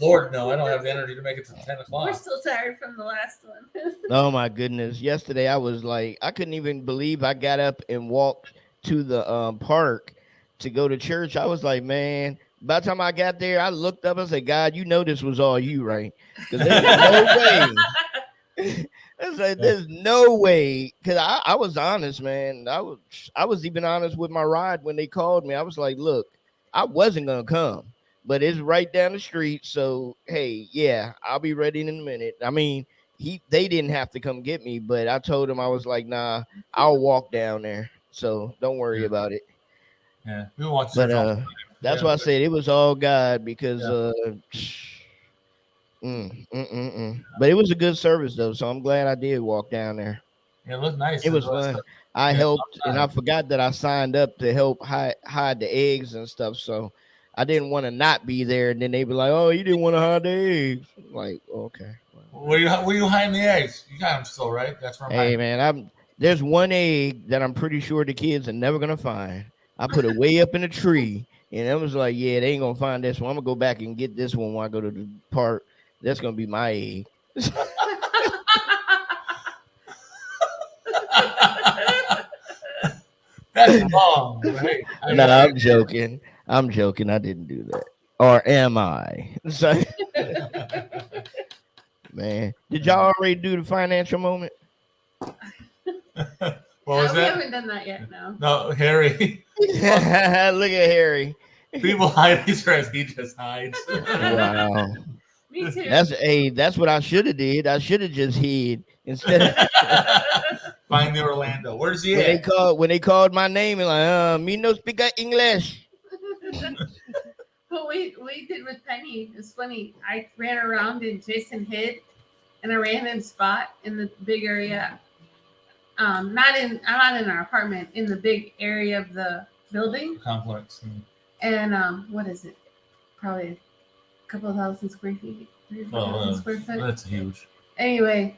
Lord, no, I don't have the energy to make it to 10 o'clock. We're still tired from the last one. Oh my goodness. Yesterday I was like, I couldn't even believe I got up and walked to the park to go to church. I was like, man, by the time I got there, I looked up and said, God, you know this was all you, right? Because there's no way. I was like, there's no way. Because I was honest, man. I was even honest with my ride when they called me. I was like, look, I wasn't gonna come. But it's right down the street. So, hey, yeah, I'll be ready in a minute. I mean, they didn't have to come get me, but I told him, I was like, nah, I'll walk down there. So don't worry about it. Yeah, we watched. But that's why I said it was all God because but it was a good service though. So I'm glad I did walk down there. It looked nice. It was fun. I helped, and I forgot that I signed up to help hide the eggs and stuff. So I didn't want to not be there, and then they'd be like, "Oh, you didn't want to hide the eggs." I'm like, okay. Were you hiding the eggs? You got them still, right? That's where. Hey, man, there's one egg that I'm pretty sure the kids are never gonna find. I put it way up in a tree, and I was like, "Yeah, they ain't gonna find this one. I'm gonna go back and get this one when I go to the park. That's gonna be my egg." That's wrong. Right? No, I'm joking. I'm joking. I didn't do that. Or am I? So, man, did y'all already do the financial moment? What was We that? haven't done that yet, no. No, Harry. Look at Harry. People hide his dress. He just hides. Wow. Me too. That's what I should have did. I should have just hid instead of Find the Orlando. Where's he when at? they called my name and like, me no speak English. What we did with Penny is funny. I ran around and Jason hid in a random spot in the big area. Not in our apartment, in the big area of the building. Complex. And what is it? Probably a couple of 1,000 square feet. Oh, square foot. that's huge. Anyway,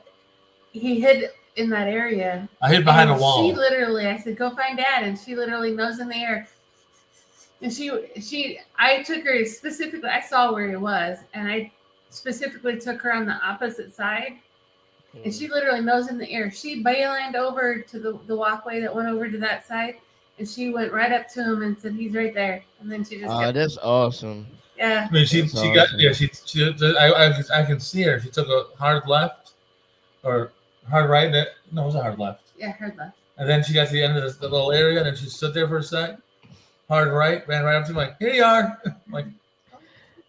he hid in that area. I hid behind a And wall. She literally, I said, "Go find Dad," and she literally nose in the air. And I took her specifically. I saw where he was, and I specifically took her on the opposite side. And she literally nose in the air. She baylined over to the walkway that went over to that side, and she went right up to him and said, "He's right there." And then she just kept, that's awesome. yeah. I mean, she That's got awesome. yeah. I can see her. She took a hard left or hard right. No, it was a hard left. Yeah, hard left. And then she got to the end of the little area, and then she stood there for a sec. Hard right, ran right up to me like, "Here you are." Like,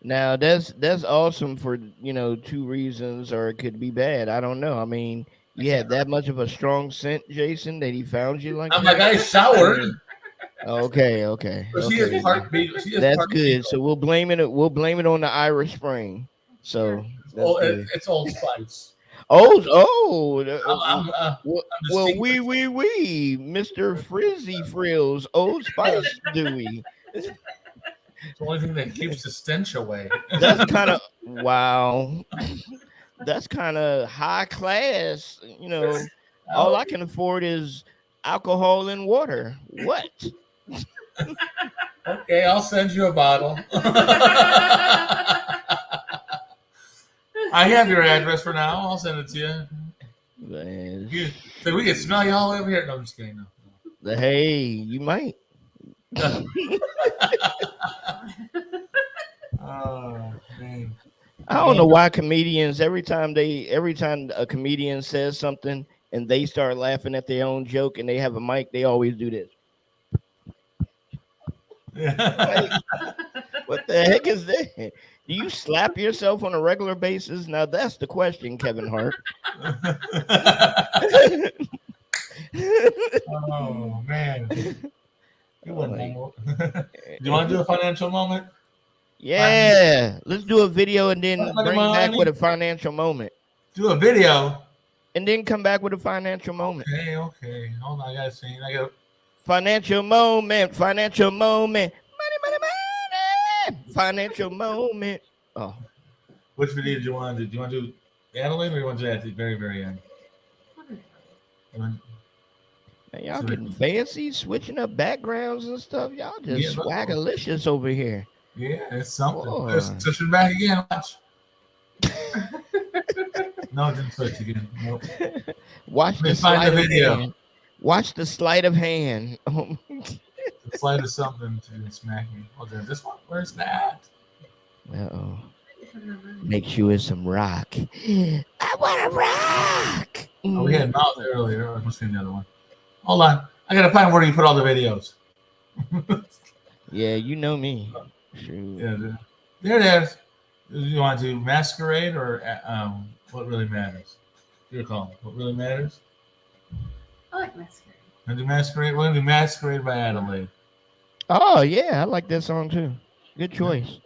now that's awesome for two reasons, or it could be bad. I don't know. I mean, you had that much of a strong scent, Jason, that he found you like I'm that? like, I showered. Okay. But she is part B. That's good. So we'll blame it. We'll blame it on the Irish Spring. So it's Old Spice. well, Mr. Frizzy Frills, Old Spice Dewey. It's the only thing that keeps the stench away. That's kind of wow. That's kind of high class. All I can afford is alcohol and water. What? Okay, I'll send you a bottle. I have your address for now. I'll send it to you. Man. So we can smell you all over here. No, I'm just kidding. No. Hey, you might. Oh man. I don't know why comedians every time a comedian says something and they start laughing at their own joke and they have a mic, they always do this. Like, what the heck is that? Do you slap yourself on a regular basis? Now that's the question, Kevin Hart. Oh man. Do you want to do a financial moment? Yeah, let's do a video and then bring back with a financial moment. Do a video and then come back with a financial moment. Okay. Hold on, I gotta see. Financial moment. Money. Financial moment. Oh. Which video did you want to do? Do you want to do Adelaide or do you want to do that at the very, very end? Man, y'all getting fancy, switching up backgrounds and stuff. Y'all just swagalicious over here. Yeah, it's something. Let's switch it back again. Watch. No, it didn't switch again. Nope. Watch the sleight of video. Watch the sleight of hand. The sleight of something to smack me. Oh, there's this one. Where's that? Uh-oh. Make sure it's some rock. I want a rock. Oh, we had mouth earlier. Oh, it must be the other one. Hold on. I gotta find where you put all the videos. Yeah, you know me. Shoot. Yeah, there it is. Do you want to do Masquerade or What Really Matters? Your call. What Really Matters? I like Masquerade. Want to do Masquerade? We're gonna do Masquerade by Adelaide. Oh yeah, I like that song too. Good choice.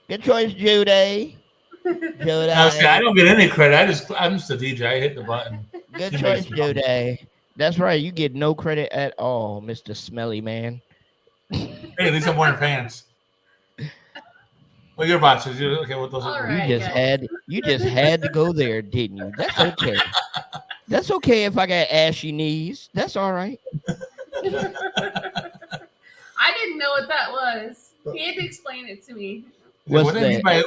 Good choice, Judy. Judy. I don't get any credit. I'm just a DJ. I hit the button. Good choice, Judy. That's right. You get no credit at all, Mr. Smelly Man. Hey, at least I'm wearing pants. Well, your boxers. Okay, what those are? You just had to go there, didn't you? That's okay. That's okay if I got ashy knees. That's all right. I didn't know what that was. He had to explain it to me. What do you mean by?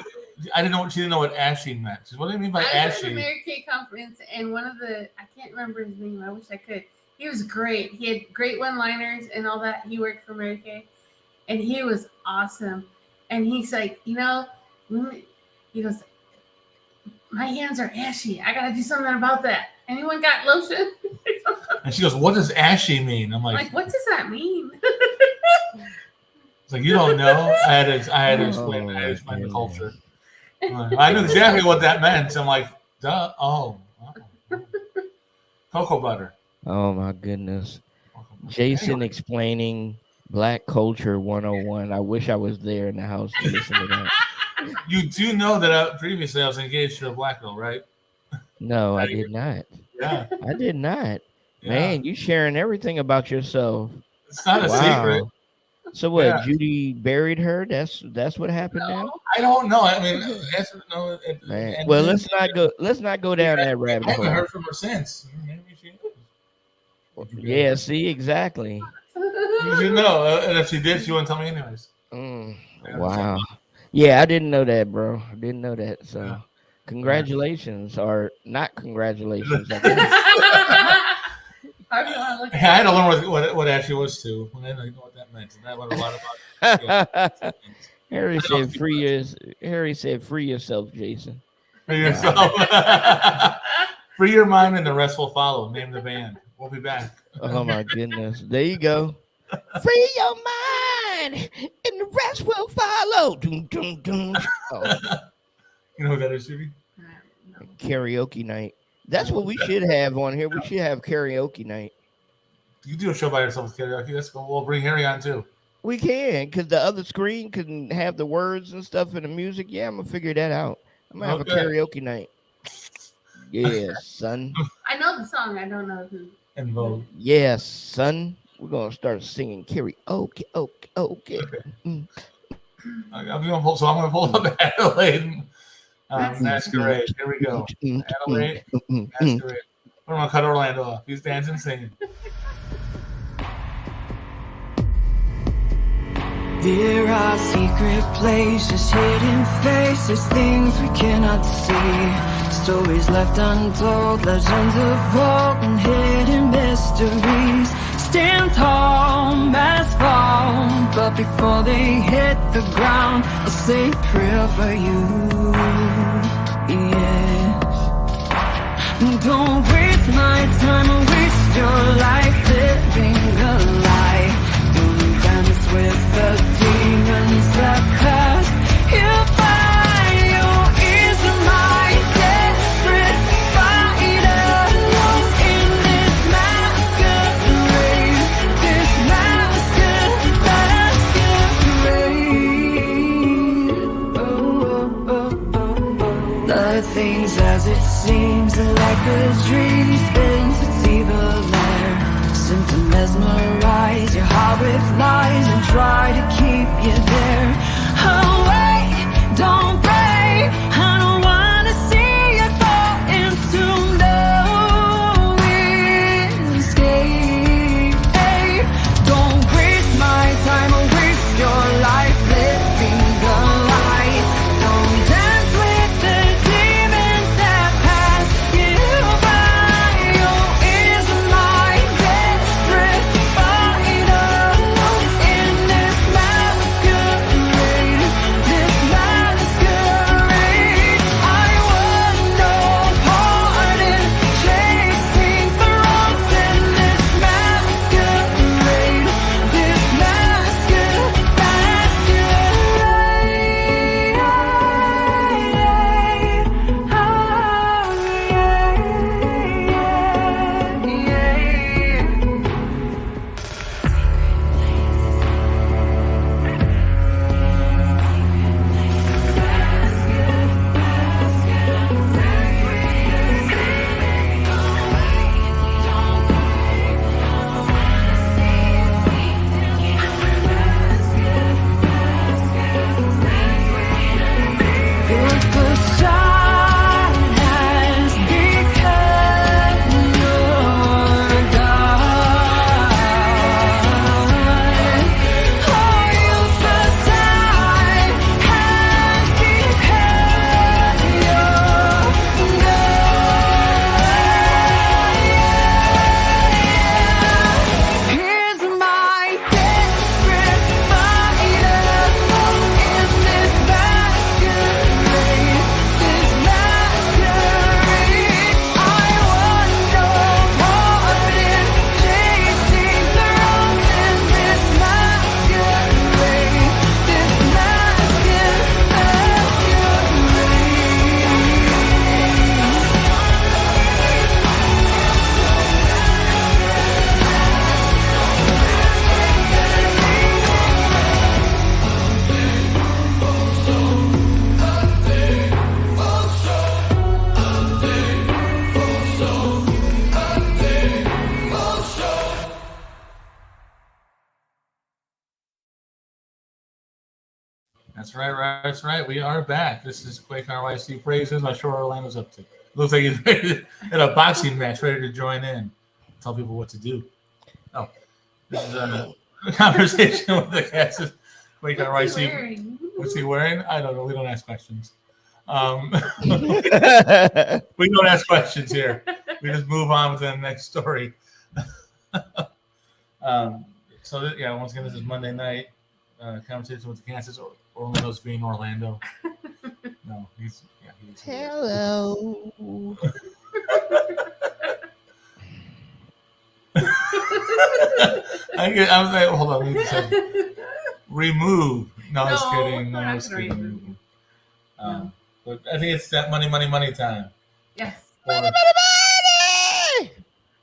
I didn't know. She didn't know what ashy meant. What do you mean by ashy? I was at the Mary Kay conference, and I can't remember his name. I wish I could. He was great. He had great one-liners and all that. He worked for Mary Kay, and he was awesome. And he's like, he goes, my hands are ashy. I got to do something about that. Anyone got lotion? And she goes, what does ashy mean? I'm like, what does that mean? It's like, you don't know. I had to explain. I had to explain the culture. I knew exactly what that meant. I'm like, duh. Oh. Cocoa butter. Oh my goodness. Jason explaining Black Culture 101. I wish I was there in the house to listen to that. You do know that previously I was engaged to a black girl, right? No, I did not. Yeah. I did not. Yeah. Man, you sharing everything about yourself. It's not a secret. So what? Yeah. Judy buried her. That's what happened now. I don't know. I mean, no. Man. Well, let's not go. Let's not go down that I rabbit haven't hole. heard from her since. Maybe she is. Yeah. See, exactly. You should know. And if she did, she wouldn't tell me anyways. Wow. Yeah, I didn't know that, bro. I didn't know that. So, Yeah. congratulations, or not congratulations. I guess. How do you like I had to learn what actually was too. I didn't know what that meant. And I learned a lot about. Harry said, "Free yourself, Jason. Free yourself. Free your mind, and the rest will follow. Name the band. We'll be back. Oh my goodness. There you go. Free your mind, and the rest will follow. Doom, doom, doom. Oh. You know who that is, Judy? No. Karaoke night. That's what we should have on here. We should have karaoke night. You do a show by yourself with karaoke. Let's go. We'll bring Harry on too. We can, because the other screen can have the words and stuff and the music. Yeah, I'm gonna figure that out. I'm gonna have a karaoke night. Yeah, son. I know the song. I don't know who. And Vogue. Yeah, son. We're gonna start singing karaoke. Okay. I'm gonna pull up Adelaide. Masquerade. Here we go. Adelaide. Masquerade. We're gonna cut Orlando off. He's dancing, singing. There are secret places, hidden faces, things we cannot see. Stories left untold, legends of old and hidden mysteries. Stand tall, masks fall, but before they hit the ground, I'll say a prayer for you. Yes. Don't waste my time or waste your life living a lie. Don't dance with the demons that pass you by. You is my desperate fighter in this masquerade. This masquerade. Life things as it seems, like a dream spins its evil lair. Sent to mesmerize your heart with lies and try to keep you there. Away, don't break. I don't wanna see you fall into no escape. Don't waste my time or waste your life living a lie. Don't dance with the demons that pass you by. You is my desperate fighter in this masquerade. That's right. That's right. We are back. This is Quake RYC Praises. I'm sure Orlando's up to. Looks like he's ready in a boxing match, ready to join in. Tell people what to do. Oh, this is a conversation with the Katz. Quake RYC. What's he wearing? I don't know. We don't ask questions. We don't ask questions here. We just move on to the next story. Once again, this is Monday night. Conversation with the Kansas. Orlando's being Orlando. No, he's Hello. I'm like, hold on. Remove. No, I was kidding. No, I was kidding. But I think it's that money time. Yes. Money.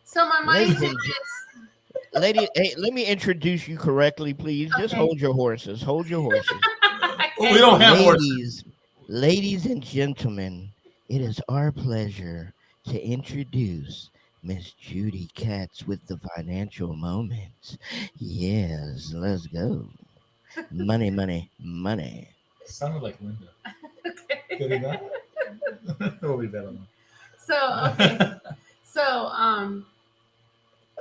So my mind is. Lady, hey, let me introduce you correctly, please. Okay. Just hold your horses. Hold your horses. We don't have horses. Ladies and gentlemen, it is our pleasure to introduce Miss Judy Katz with the financial moments. Yes, let's go. Money. Sounded like Linda. Okay. Did he not? We'll leave that on. So,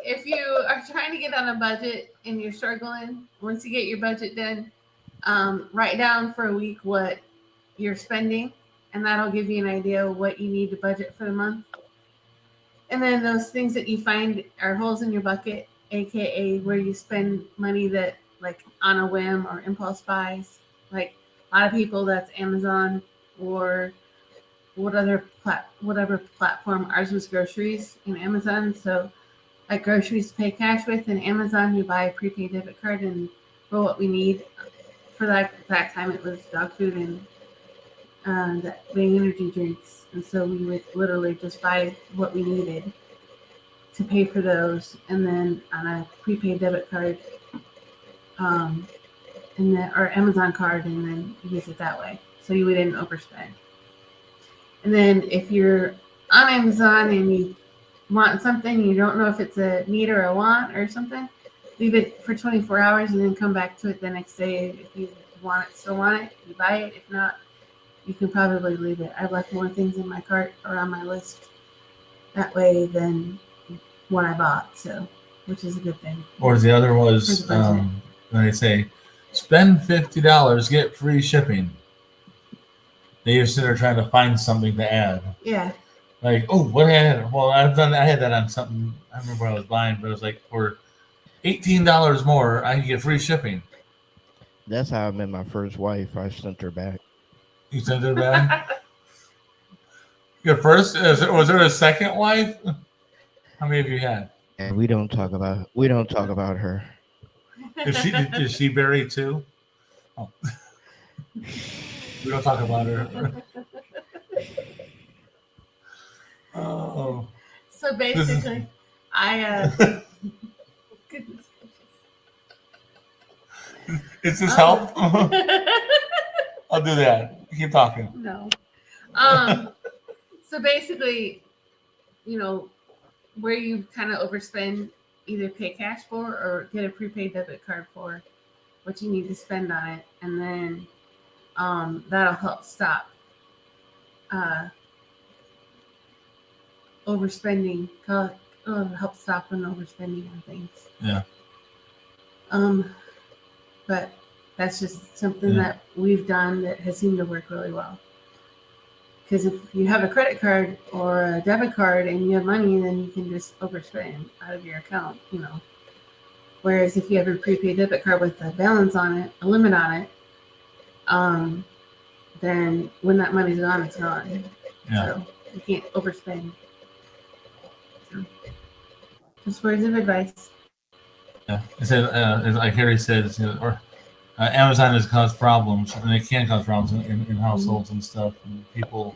if you are trying to get on a budget and you're struggling, once you get your budget done, write down for a week what you're spending, and that'll give you an idea of what you need to budget for the month. And then those things that you find are holes in your bucket, aka where you spend money that like on a whim or impulse buys. Like a lot of people, that's Amazon or whatever platform. Ours was groceries in Amazon. So like groceries to pay cash with, and Amazon you buy a prepaid debit card, and for what we need for that time it was dog food and big energy drinks, and so we would literally just buy what we needed to pay for those, and then on a prepaid debit card, or Amazon card, and then use it that way, so you wouldn't overspend. And then if you're on Amazon and you want something, you don't know if it's a need or a want or something, leave it for 24 hours and then come back to it the next day. If you still want it, you buy it. If not, you can probably leave it. I've left more things in my cart or on my list that way than what I bought, so which is a good thing. Or the other was when they say spend $50, get free shipping. They just sit there trying to find something to add. Yeah. Like, oh, what I had? Well, I had that on something. I remember what I was buying, but it was like for $18 more, I could get free shipping. That's how I met my first wife. I sent her back. You sent her back? Your first? Was there a second wife? How many have you had? And we don't talk about her. Is she buried too? Oh. We don't talk about her. Oh. So basically, goodness gracious. Is this help? I'll do that. Keep talking. No. So basically, where you kind of overspend, either pay cash for or get a prepaid debit card for what you need to spend on it, and then that'll help stop overspending. Help stop an overspending on things. Yeah. But that's just something that we've done that has seemed to work really well. Because if you have a credit card or a debit card and you have money, then you can just overspend out of your account, Whereas if you have a prepaid debit card with a balance on it, a limit on it, then when that money's gone, it's gone. Yeah. So you can't overspend. So, just words of advice. Yeah, it said, like Harry said, Amazon has caused problems, and it can cause problems in households and stuff, and people.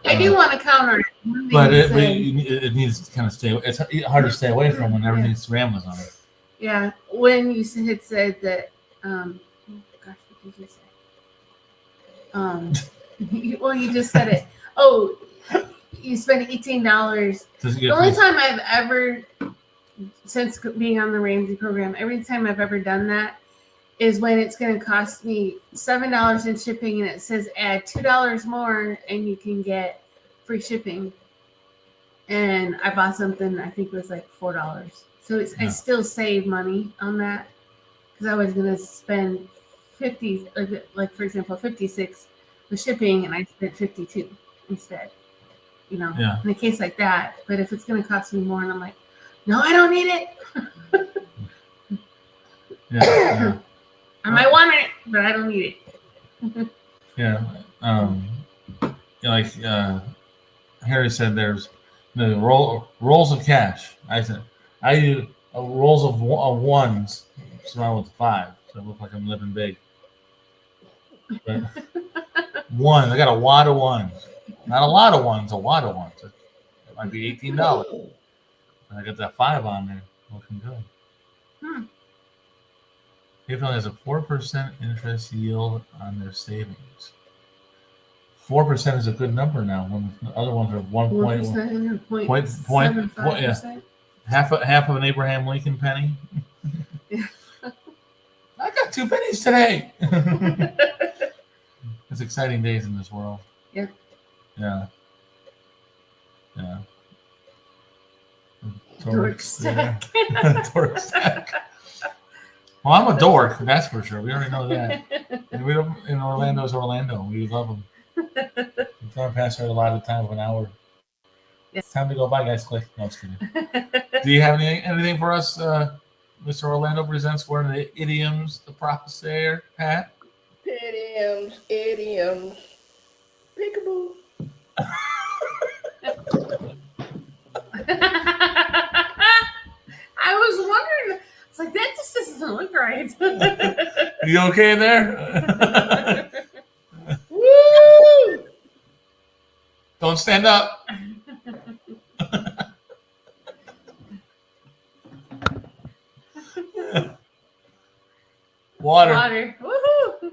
I do want to counter it, but it needs to kind of stay. It's hard to stay away from when everything's through Amazon. Yeah, when you had said that, gosh, what did you say? Well, you just said it. Oh, you spend $18. The only time I've ever, since being on the Ramsey program, every time I've ever done that is when it's going to cost me $7 in shipping, and it says add $2 more, and you can get free shipping. And I bought something, I think it was like $4. So I still save money on that, because I was going to spend 50, like for example, 56 with shipping, and I spent 52 instead. In a case like that. But if it's going to cost me more, and I'm like, no, I don't need it. I might want it, but I don't need it. Like Harry said, there's the rolls of cash. I said I use rolls of ones surrounded with 5, so I look like I'm living big. But I got a wad of ones. Not a lot of ones, a wad of ones. It might be $18. And I got that 5 on there. Looking good. PayPal has a 4% interest yield on their savings. 4% is a good number now. When the other ones are 1.75%. Half of an Abraham Lincoln penny. Yeah. I got 2 pennies today. It's exciting days in this world. Yeah. Yeah. Dork stack. Dork stack. Well, I'm a dork, that's for sure. We already know that. And we don't. In Orlando's Orlando. We love them. We've gone past her a lot of time of an hour. Yes. Time to go by, guys. Click. No, I'm just kidding. Do you have anything for us, Mr. Orlando Presents? One of the idioms, the prophecy, Pat? Idioms. Peekaboo. I was wondering. It's like that just doesn't look right. You okay there? Woo! Don't stand up. Water. Woohoo!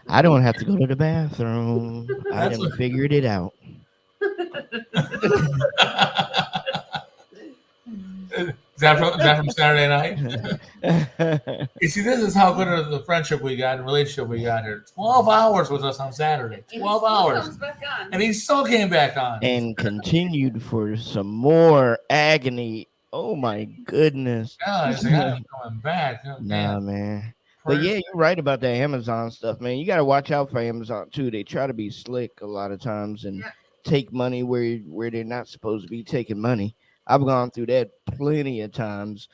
I don't have to go to the bathroom. I done figured it out. Is that from Saturday night? You see, this is how good of the friendship we got and relationship we got here. 12 hours with us on Saturday. 12 hours. And he still came back on. And continued for some more agony. Oh, my goodness. Yeah, he's like, I'm coming back. Oh, nah, man. But yeah, you're right about the Amazon stuff, man. You got to watch out for Amazon, too. They try to be slick a lot of times and take money where they're not supposed to be taking money. I've gone through that plenty of times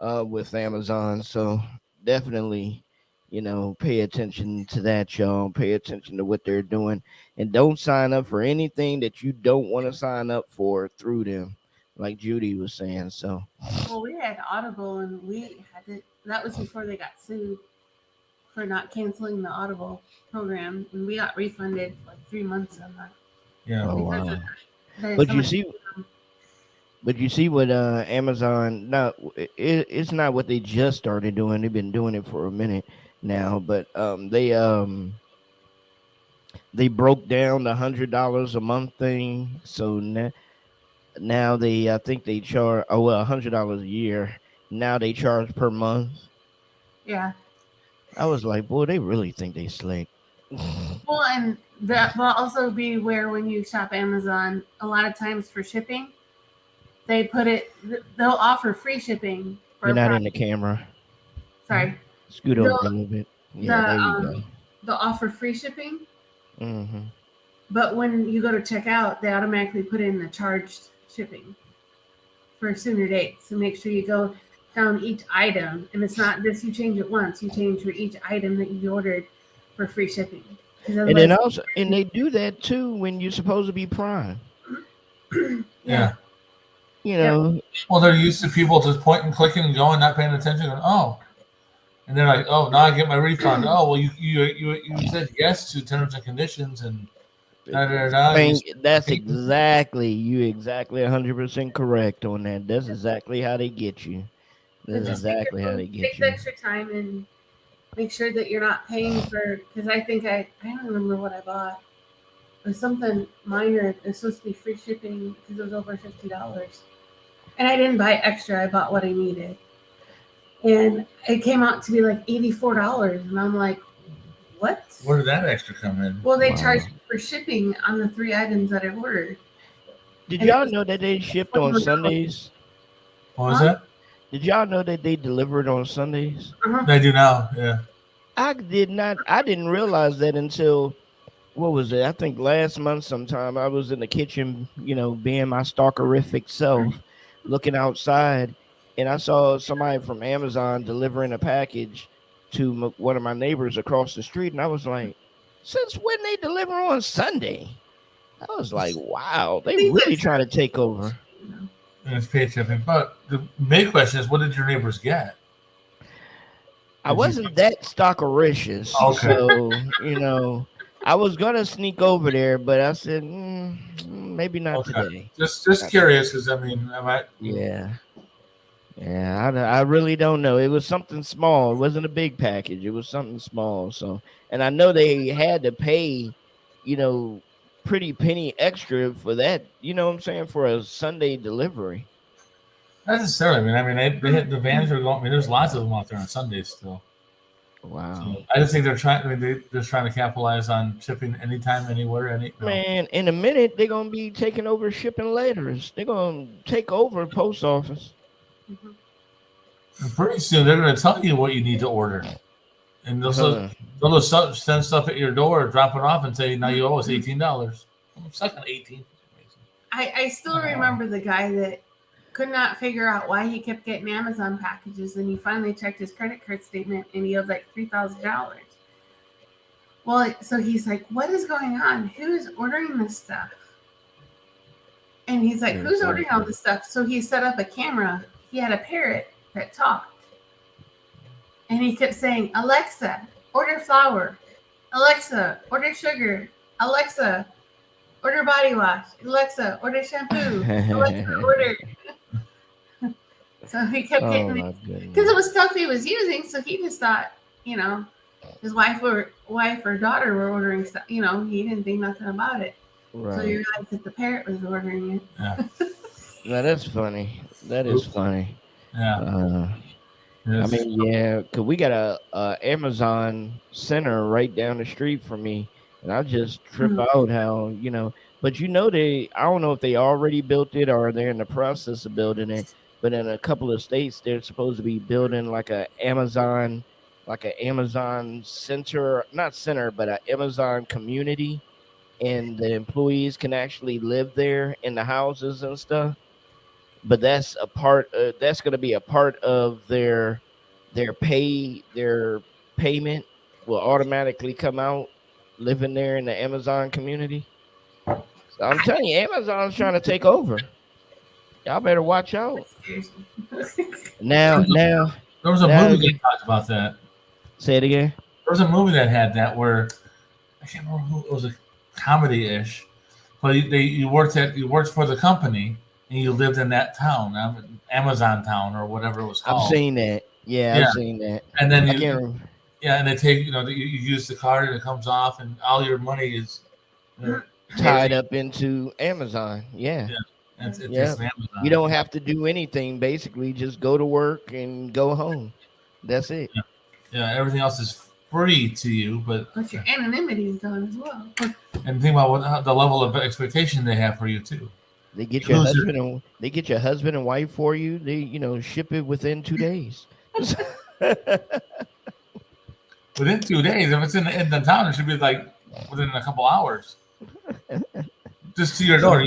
with Amazon. So definitely, pay attention to that, y'all. Pay attention to what they're doing. And don't sign up for anything that you don't want to sign up for through them, like Judy was saying. So, well, we had Audible, and that was before they got sued for not canceling the Audible program. And we got refunded like 3 months on that. Yeah. Oh, wow. But you see what Amazon, it's not what they just started doing. They've been doing it for a minute now, but they broke down the $100 a month thing. So now I think they charge $100 a year. Now they charge per month. Yeah. I was like, boy, they really think they slick. Well, and that will also be where when you shop Amazon, a lot of times for shipping, they'll offer free shipping. You're not in the camera. Sorry. Scoot over a little bit. Yeah, there you go. They'll offer free shipping. Mm-hmm. But when you go to check out, they automatically put in the charged shipping for a sooner date. So make sure you go down each item. And it's not just you change it once. You change for each item that you ordered for free shipping. And then also, and they do that too when you're supposed to be Prime. Yeah. Well, they're used to people just pointing, clicking, and going, not paying attention. And, and they're like, oh, now I get my refund. Oh, well, you said yes to terms and conditions, and that's exactly 100% correct on that. That's exactly how they get you. That's exactly how they get you. Take the extra time and make sure that you're not paying for. Because I think I don't remember what I bought. It was something minor. It was supposed to be free shipping because it was over $50. And I didn't buy extra. I bought what I needed. and it came out to be like $84, and I'm like, what? Where did that extra come in? Well, they Wow. charged for shipping on the 3 items that I ordered. Did And it y'all was know that they shipped on $21. Sundays? What was Huh? that? Did y'all know that they delivered on Sundays? They do now. Yeah. I did not. I didn't realize that until what was it? I think last month sometime I was in the kitchen, being my stalkerific self, looking outside, and I saw somebody from Amazon delivering a package to one of my neighbors across the street, and I was like, "Since when they deliver on Sunday?" I was like, "Wow, they really trying to take over." And it's paid shipping. But the main question is, what did your neighbors get? I wasn't that stalkericious, Okay. so I was gonna sneak over there, but I said maybe not today. Just curious, because I mean, I might. Yeah, I really don't know. It was something small. It wasn't a big package. It was something small. So, and I know they had to pay, pretty penny extra for that. You know what I'm saying, for a Sunday delivery. Not necessarily. I mean, they hit the vans are going. I mean, there's lots of them out there on Sundays still. Wow. So I just think they're trying. I mean, they're just trying to capitalize on shipping anytime, anywhere, Man, in a minute they're gonna be taking over shipping letters. They're gonna take over post office. And pretty soon they're going to tell you what you need to order, and they'll send stuff at your door, drop it off, and say, "Now you owe us $18." I'm stuck on 18. I still remember the guy that could not figure out why he kept getting Amazon packages, and he finally checked his credit card statement, and he owed like $3,000. Well, so he's like, "What is going on? Who is ordering this stuff?" And he's like, "Who's ordering all this stuff?" So he set up a camera. He had a parrot that talked, and he kept saying, "Alexa, order flour. Alexa, order sugar. Alexa, order body wash. Alexa, order shampoo. Alexa, order." So he kept getting it because it was stuff he was using. So he just thought, his wife or daughter were ordering stuff. He didn't think nothing about it. Right. So he realized that the parrot was ordering it. Yeah. No, that's funny. That is funny. Yeah. I mean, yeah, because we got a Amazon center right down the street from me, and I just trip out how, but I don't know if they already built it or they're in the process of building it, but in a couple of states, they're supposed to be building like an Amazon center, not center, but an Amazon community, and the employees can actually live there in the houses and stuff. But that's going to be a part of their payment will automatically come out living there in the Amazon community. So I'm telling you, Amazon's trying to take over. Y'all better watch out. Now there was a movie that talked about that. Say it again. There was a movie that had that where I can't remember who it was, a comedy-ish, but you worked for the company. And you lived in that town, Amazon town or whatever it was called. I've seen that. Yeah, I've seen that. And then and they take, you use the card and it comes off, and all your money is tied up into Amazon. Yeah. It's Amazon. You don't have to do anything. Basically, just go to work and go home. That's it. Yeah, everything else is free to you, but your anonymity is gone as well. And think about the level of expectation they have for you too. They get your husband and wife for you. They ship it within 2 days. Within 2 days, if it's in the town, it should be like within a couple hours. Just to your door.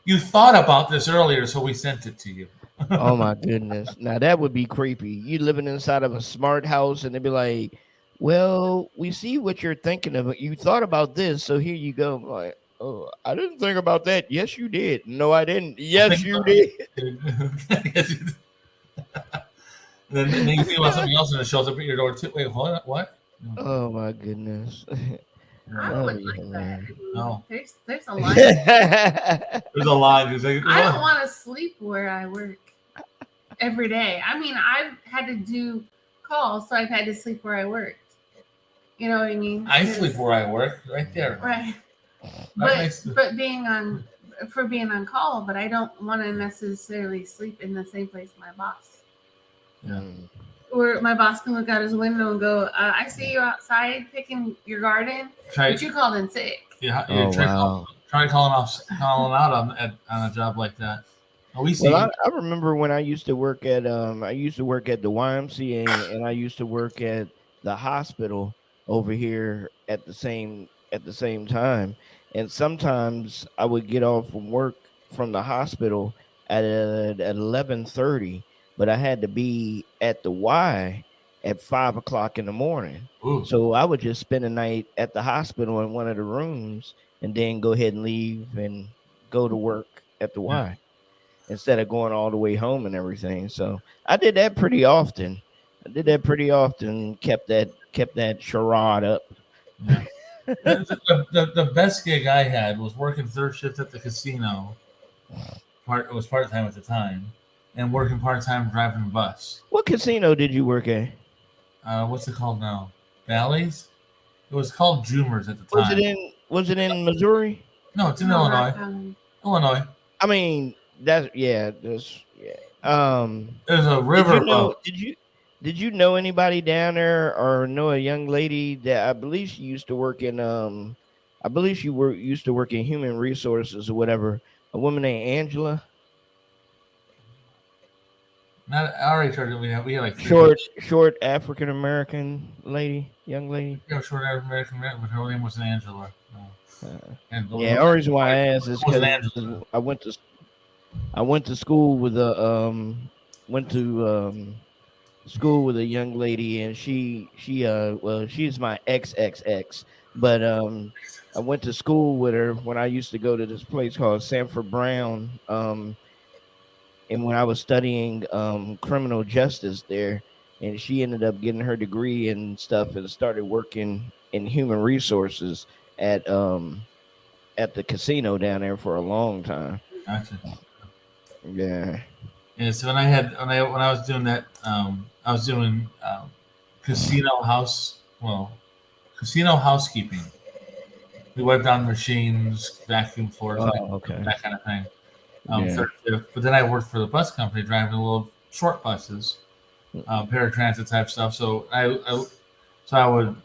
You thought about this earlier, so we sent it to you. Oh my goodness! Now that would be creepy. You living inside of a smart house, and they'd be like, "Well, we see what you're thinking of. You thought about this, so here you go." I'm like, oh, I didn't think about that. Yes, you did. No, I didn't. Yes, you did. Then you think about something else and it shows up at your door too. Wait, what? No. Oh my goodness. I wouldn't like that. No. There's a line. There's a line. I don't want to sleep where I work every day. I mean, I've had to do calls, so I've had to sleep where I worked. You know what I mean? I sleep where I work, right there. Right. But being on call, but I don't want to necessarily sleep in the same place my boss. Yeah. Where my boss can look out his window and go, I see you outside picking your garden, but you called in sick. Yeah. Wow. Try calling out on a job like that. Oh, we see. Well, I remember when I used to work at the YMCA, and I used to work at the hospital over here at the same time. And sometimes I would get off from work from the hospital at 11:30, but I had to be at the Y at 5 o'clock in the morning. Ooh. So I would just spend the night at the hospital in one of the rooms, and then go ahead and leave and go to work at the Y instead of going all the way home and everything. So I did that pretty often. Kept that charade up. Yeah. the best gig I had was working third shift at the casino. It was part time at the time, and working part time driving a bus. What casino did you work at? What's it called now? Bally's. It was called Jumers at the time. Was it in Missouri? No, it's in Illinois. Illinois. I mean, There's There's a river. Did you know anybody down there, or know a young lady that I believe she used to work in used to work in human resources or whatever, a woman named Angela? Not I already heard it. We had like short African American young lady. Yeah, short African American, but her name was Angela. The reason why I asked is because I went to school with school with a young lady, and she's my ex, but I went to school with her when I used to go to this place called Sanford Brown, and when I was studying criminal justice there, and she ended up getting her degree and stuff and started working in human resources at the casino down there for a long time. Gotcha. Yeah. Yeah. So when I was doing that, I was doing casino housekeeping. We wiped down machines, vacuum floors, that kind of thing. Third shift. But then I worked for the bus company, driving little short buses, paratransit type stuff. So I would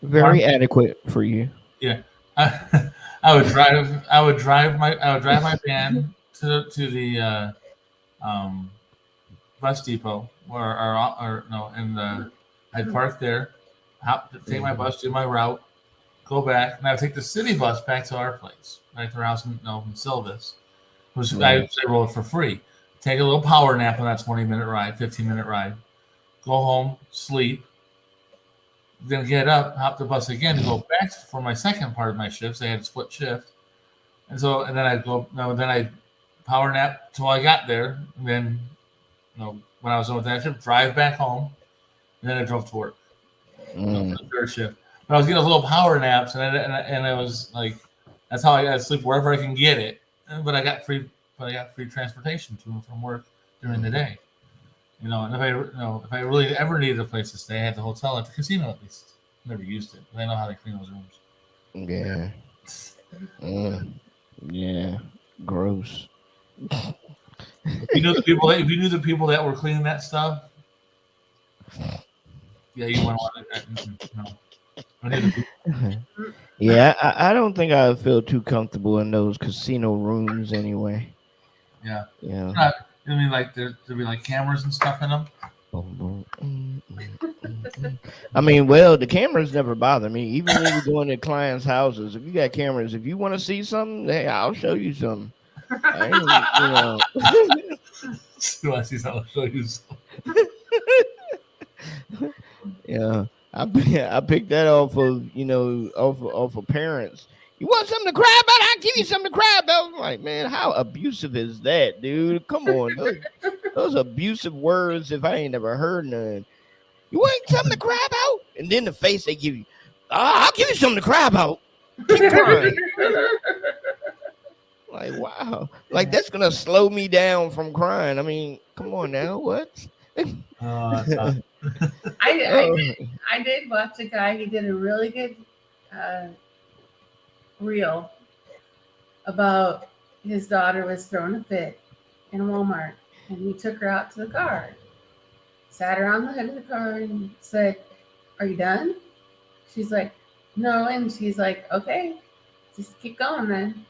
very adequate for you. Yeah, I would drive my van to the bus depot I'd park there, take my bus, do my route, go back, and I would take the city bus back to our place, back to our house in Silvis. I rode for free. Take a little power nap on that 20-minute ride, 15-minute ride, go home, sleep, then get up, hop the bus again, and go back for my second part of my shift. So I had a split shift, and then I power nap till I got there. And then, when I was done with that shift, drive back home, and then I drove to work. For the third shift. But I was getting those little power naps, and I was like, that's how I got to sleep wherever I can get it. But I got free transportation to and from work during the day. And if I really ever needed a place to stay, I had the hotel at the casino at least. Never used it, but I know how they clean those rooms. Yeah. Yeah. Gross. If you knew the people that were cleaning that stuff, yeah, you wouldn't want it. No. Yeah, I don't think I would feel too comfortable in those casino rooms anyway. Yeah. Yeah. I mean, like there'd be like cameras and stuff in them. I mean, well, the cameras never bother me. Even when you're going to clients' houses, if you got cameras, if you want to see something, hey, I'll show you something. You want to see something? I'll show you something. Yeah, I picked that off of parents. You want something to cry about? I'll give you something to cry about. I'm like, man, how abusive is that, dude? Come on, those abusive words. If I ain't never heard none. You want something to cry about? And then the face they give you, I'll give you something to cry about. Keep crying. Like, wow, like that's gonna slow me down from crying. I mean, come on now, what? I did watch a guy. He did a really good reel about his daughter was throwing a fit in Walmart, and he took her out to the car. sat her on the hood of the car and said, "Are you done?" She's like, "No," and she's like, "Okay, just keep going then."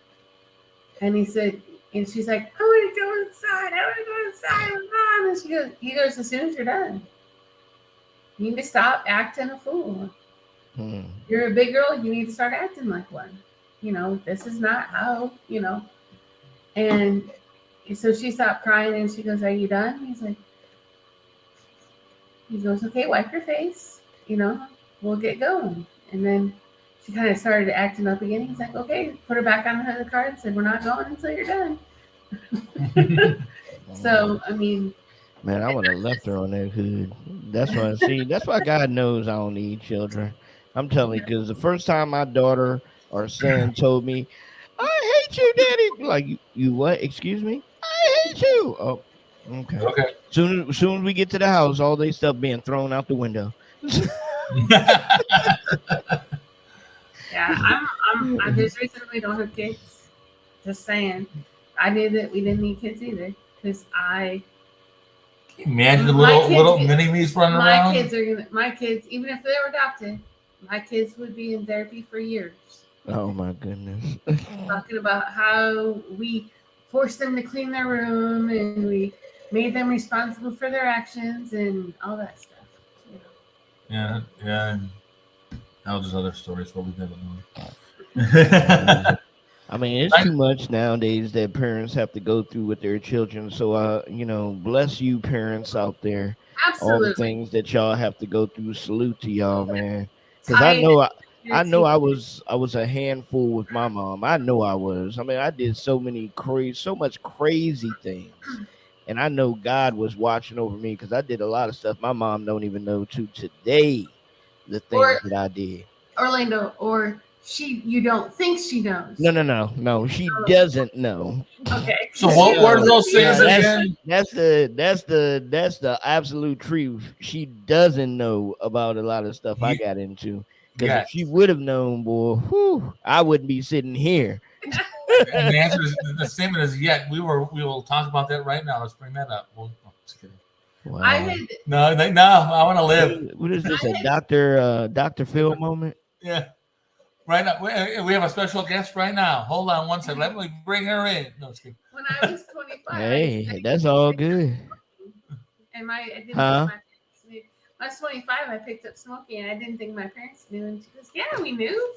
And he said, and she's like, "I want to go inside. I want to go inside, Mom." And he goes, "As soon as you're done, you need to stop acting a fool. You're a big girl. You need to start acting like one. This is not how, And so she stopped crying and she goes, "Are you done?" He goes, "Okay, wipe your face. We'll get going." And then she kind of started acting up again. He's like, "Okay," put her back on the hood of the car and said, "We're not going until you're done." So, I mean, man, I would have left her on that hood. That's why. See, that's why God knows I don't need children. I'm telling you, because the first time my daughter or son told me, "I hate you, Daddy," like you what? Excuse me? I hate you. Oh, okay. Okay. Soon as we get to the house, all they stuff being thrown out the window. yeah, I just recently don't have kids. Just saying. I knew that we didn't need kids either because Imagine the My little kids- mini me's running around. my kids, even if they were adopted, my kids would be in therapy for years. Oh my goodness. Talking about how we forced them to clean their room and we made them responsible for their actions and all that stuff. Yeah, and all those other stories, but we never know. I mean, it's too much nowadays that parents have to go through with their children. So, bless you, parents out there. Absolutely. All the things that y'all have to go through. Salute to y'all, man. Because I know I was a handful with my mom. I know I was. I mean, I did so much crazy things, and I know God was watching over me because I did a lot of stuff my mom don't even know to today. The things that I did, Orlando, or you don't think she knows. No. She doesn't know. Okay. So what were those things again? That's the absolute truth. She doesn't know about a lot of stuff I got into. Because if she would have known, boy, I wouldn't be sitting here. And the answer is the statement is yet. We will talk about that right now. Let's bring that up. Just kidding. Wow. No, I want to live. What is this? A Dr. Phil moment? Yeah. Right now, we have a special guest right now. Hold on one second. Let me bring her in. No, just kidding. When I was 25. Hey, that's all good. And I didn't think Huh? my parents knew. When I was 25, I picked up smoking, and I didn't think my parents knew. And she goes, "Yeah, we knew.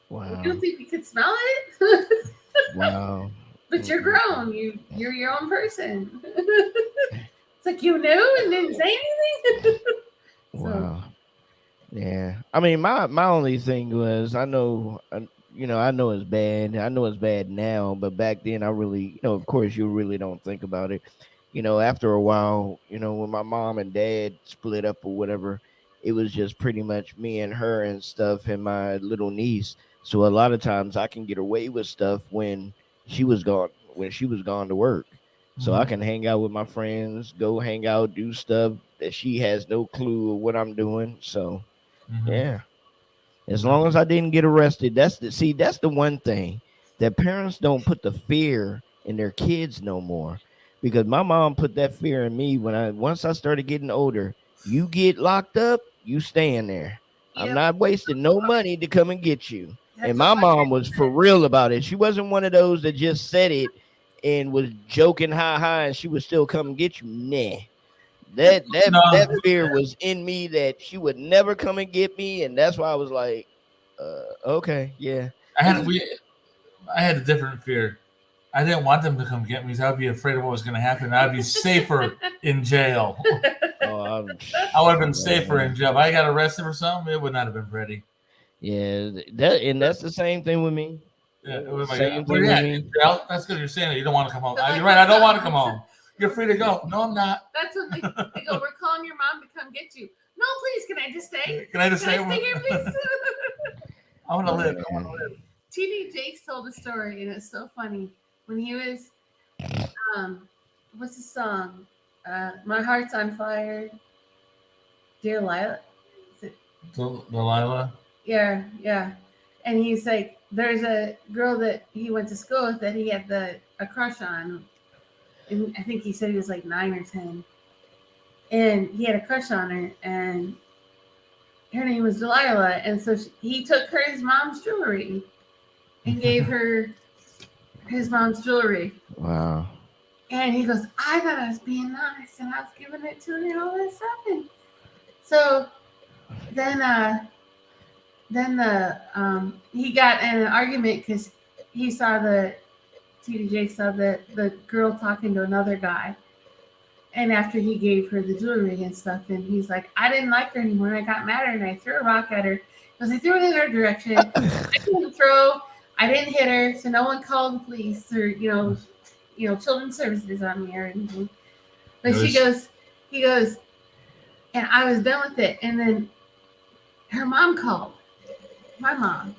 Wow. You don't think we could smell it?" Wow. But you're grown. You're your own person. It's like you knew and didn't say anything. Wow. Yeah. I mean, my only thing was I know it's bad. I know it's bad now, but back then I really, of course you really don't think about it. After a while, when my mom and dad split up or whatever, it was just pretty much me and her and stuff and my little niece. So a lot of times I can get away with stuff when she was gone to work. So I can hang out with my friends, go hang out, do stuff that she has no clue of what I'm doing. So yeah. As long as I didn't get arrested, that's the one thing that parents don't put the fear in their kids no more. Because my mom put that fear in me once I started getting older. You get locked up, you stay in there. Yep. I'm not wasting no money to come and get you. And my mom was for real about it. She wasn't one of those that just said it and was joking high and she would still come and get you. Nah. That fear was in me that she would never come and get me, and that's why I was like, okay, yeah. I had a different fear. I didn't want them to come get me because I'd be afraid of what was going to happen. I'd be safer in jail. I would have been safer in jail. If I got arrested for something, it would not have been pretty. Yeah, that's the same thing with me. Yeah, same thing with me. That's because you're saying that you don't want to come home. You're right. I don't want to come home. You're free to go. No, I'm not. That's when they go, "We're calling your mom to come get you." "No, please, can I just stay? Can I just stay here, please?" I want to live. TD Jakes told a story, and it's so funny. When he was, what's the song? "My Heart's on Fire." Dear Lila. Is it? Delilah? Yeah. And he's like, there's a girl that he went to school with that he had a crush on. And I think he said he was like 9 or 10. and he had a crush on her, and her name was Delilah, and so he took his mom's jewelry and gave her his mom's jewelry. Wow. And he goes, I thought I was being nice, and I was giving it to her and all that stuff. And so then he got in an argument because TDJ saw the girl talking to another guy. And after he gave her the jewelry and stuff, and he's like, I didn't like her anymore. And I got mad at her, and I threw a rock at her. Because I threw it in her direction. I didn't throw. I didn't hit her, so no one called the police or children's services on me or anything. But he goes, and I was done with it. And then her mom called, my mom,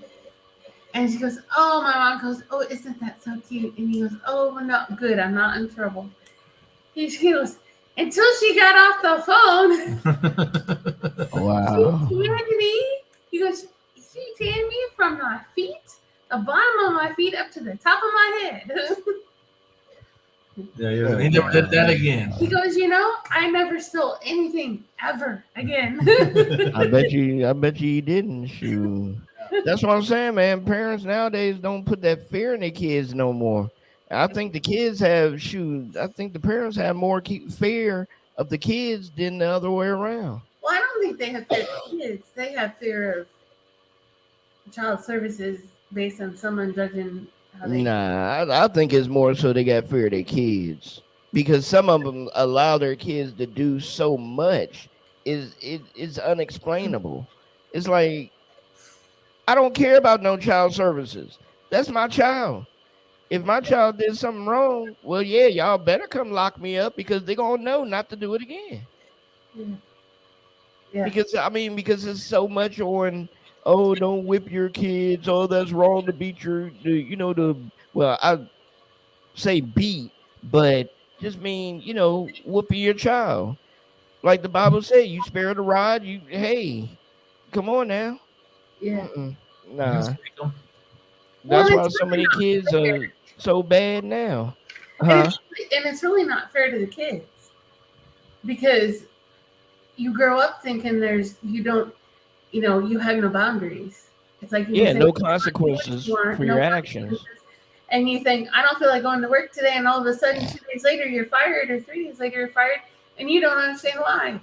and she goes, oh, my mom goes, oh, isn't that so cute? And he goes, oh, well, no, good, I'm not in trouble. He goes, until she got off the phone. Wow. She tanned me. He goes, she tanned me from my feet, the bottom of my feet, up to the top of my head. Yeah, he never did that again. He goes, I never stole anything ever again. I bet you didn't. Shoot. That's what I'm saying, man. Parents nowadays don't put that fear in their kids no more. I think the kids have I think the parents have more fear of the kids than the other way around. Well, I don't think they have fear of kids. They have fear of child services based on someone judging how they. Nah, I think it's more so they got fear of their kids because some of them allow their kids to do so much. It's unexplainable. It's like, I don't care about no child services. That's my child. If my child did something wrong, well, yeah, y'all better come lock me up because they're going to know not to do it again. Yeah. Because it's so much on, oh, don't whip your kids. Oh, that's wrong to beat well, I say beat, but just mean, whooping your child. Like the Bible said, you spare the rod, hey, come on now. Yeah. Nah. That's why so many kids are so bad now. And it's really not fair to the kids because you grow up thinking you have no boundaries. It's like no consequences for your actions. And you think, I don't feel like going to work today, and all of a sudden 2 days later you're fired, or 3 days later you're fired, and you don't understand why.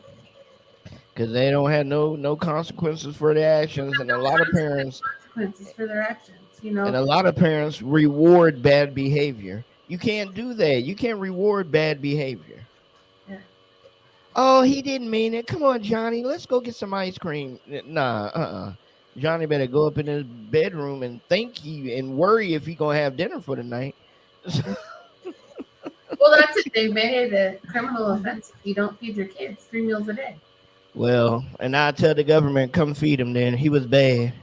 Because they don't have no consequences for their actions, and a lot of parents consequences for their actions. And a lot of parents reward bad behavior. You can't do that. You can't reward bad behavior. Yeah. Oh, he didn't mean it. Come on, Johnny. Let's go get some ice cream. Nah, Johnny better go up in his bedroom and and worry if he gonna have dinner for the night. Well, that's it. They made it a criminal offense if you don't feed your kids 3 meals a day. Well, and I tell the government, come feed him. Then he was bad.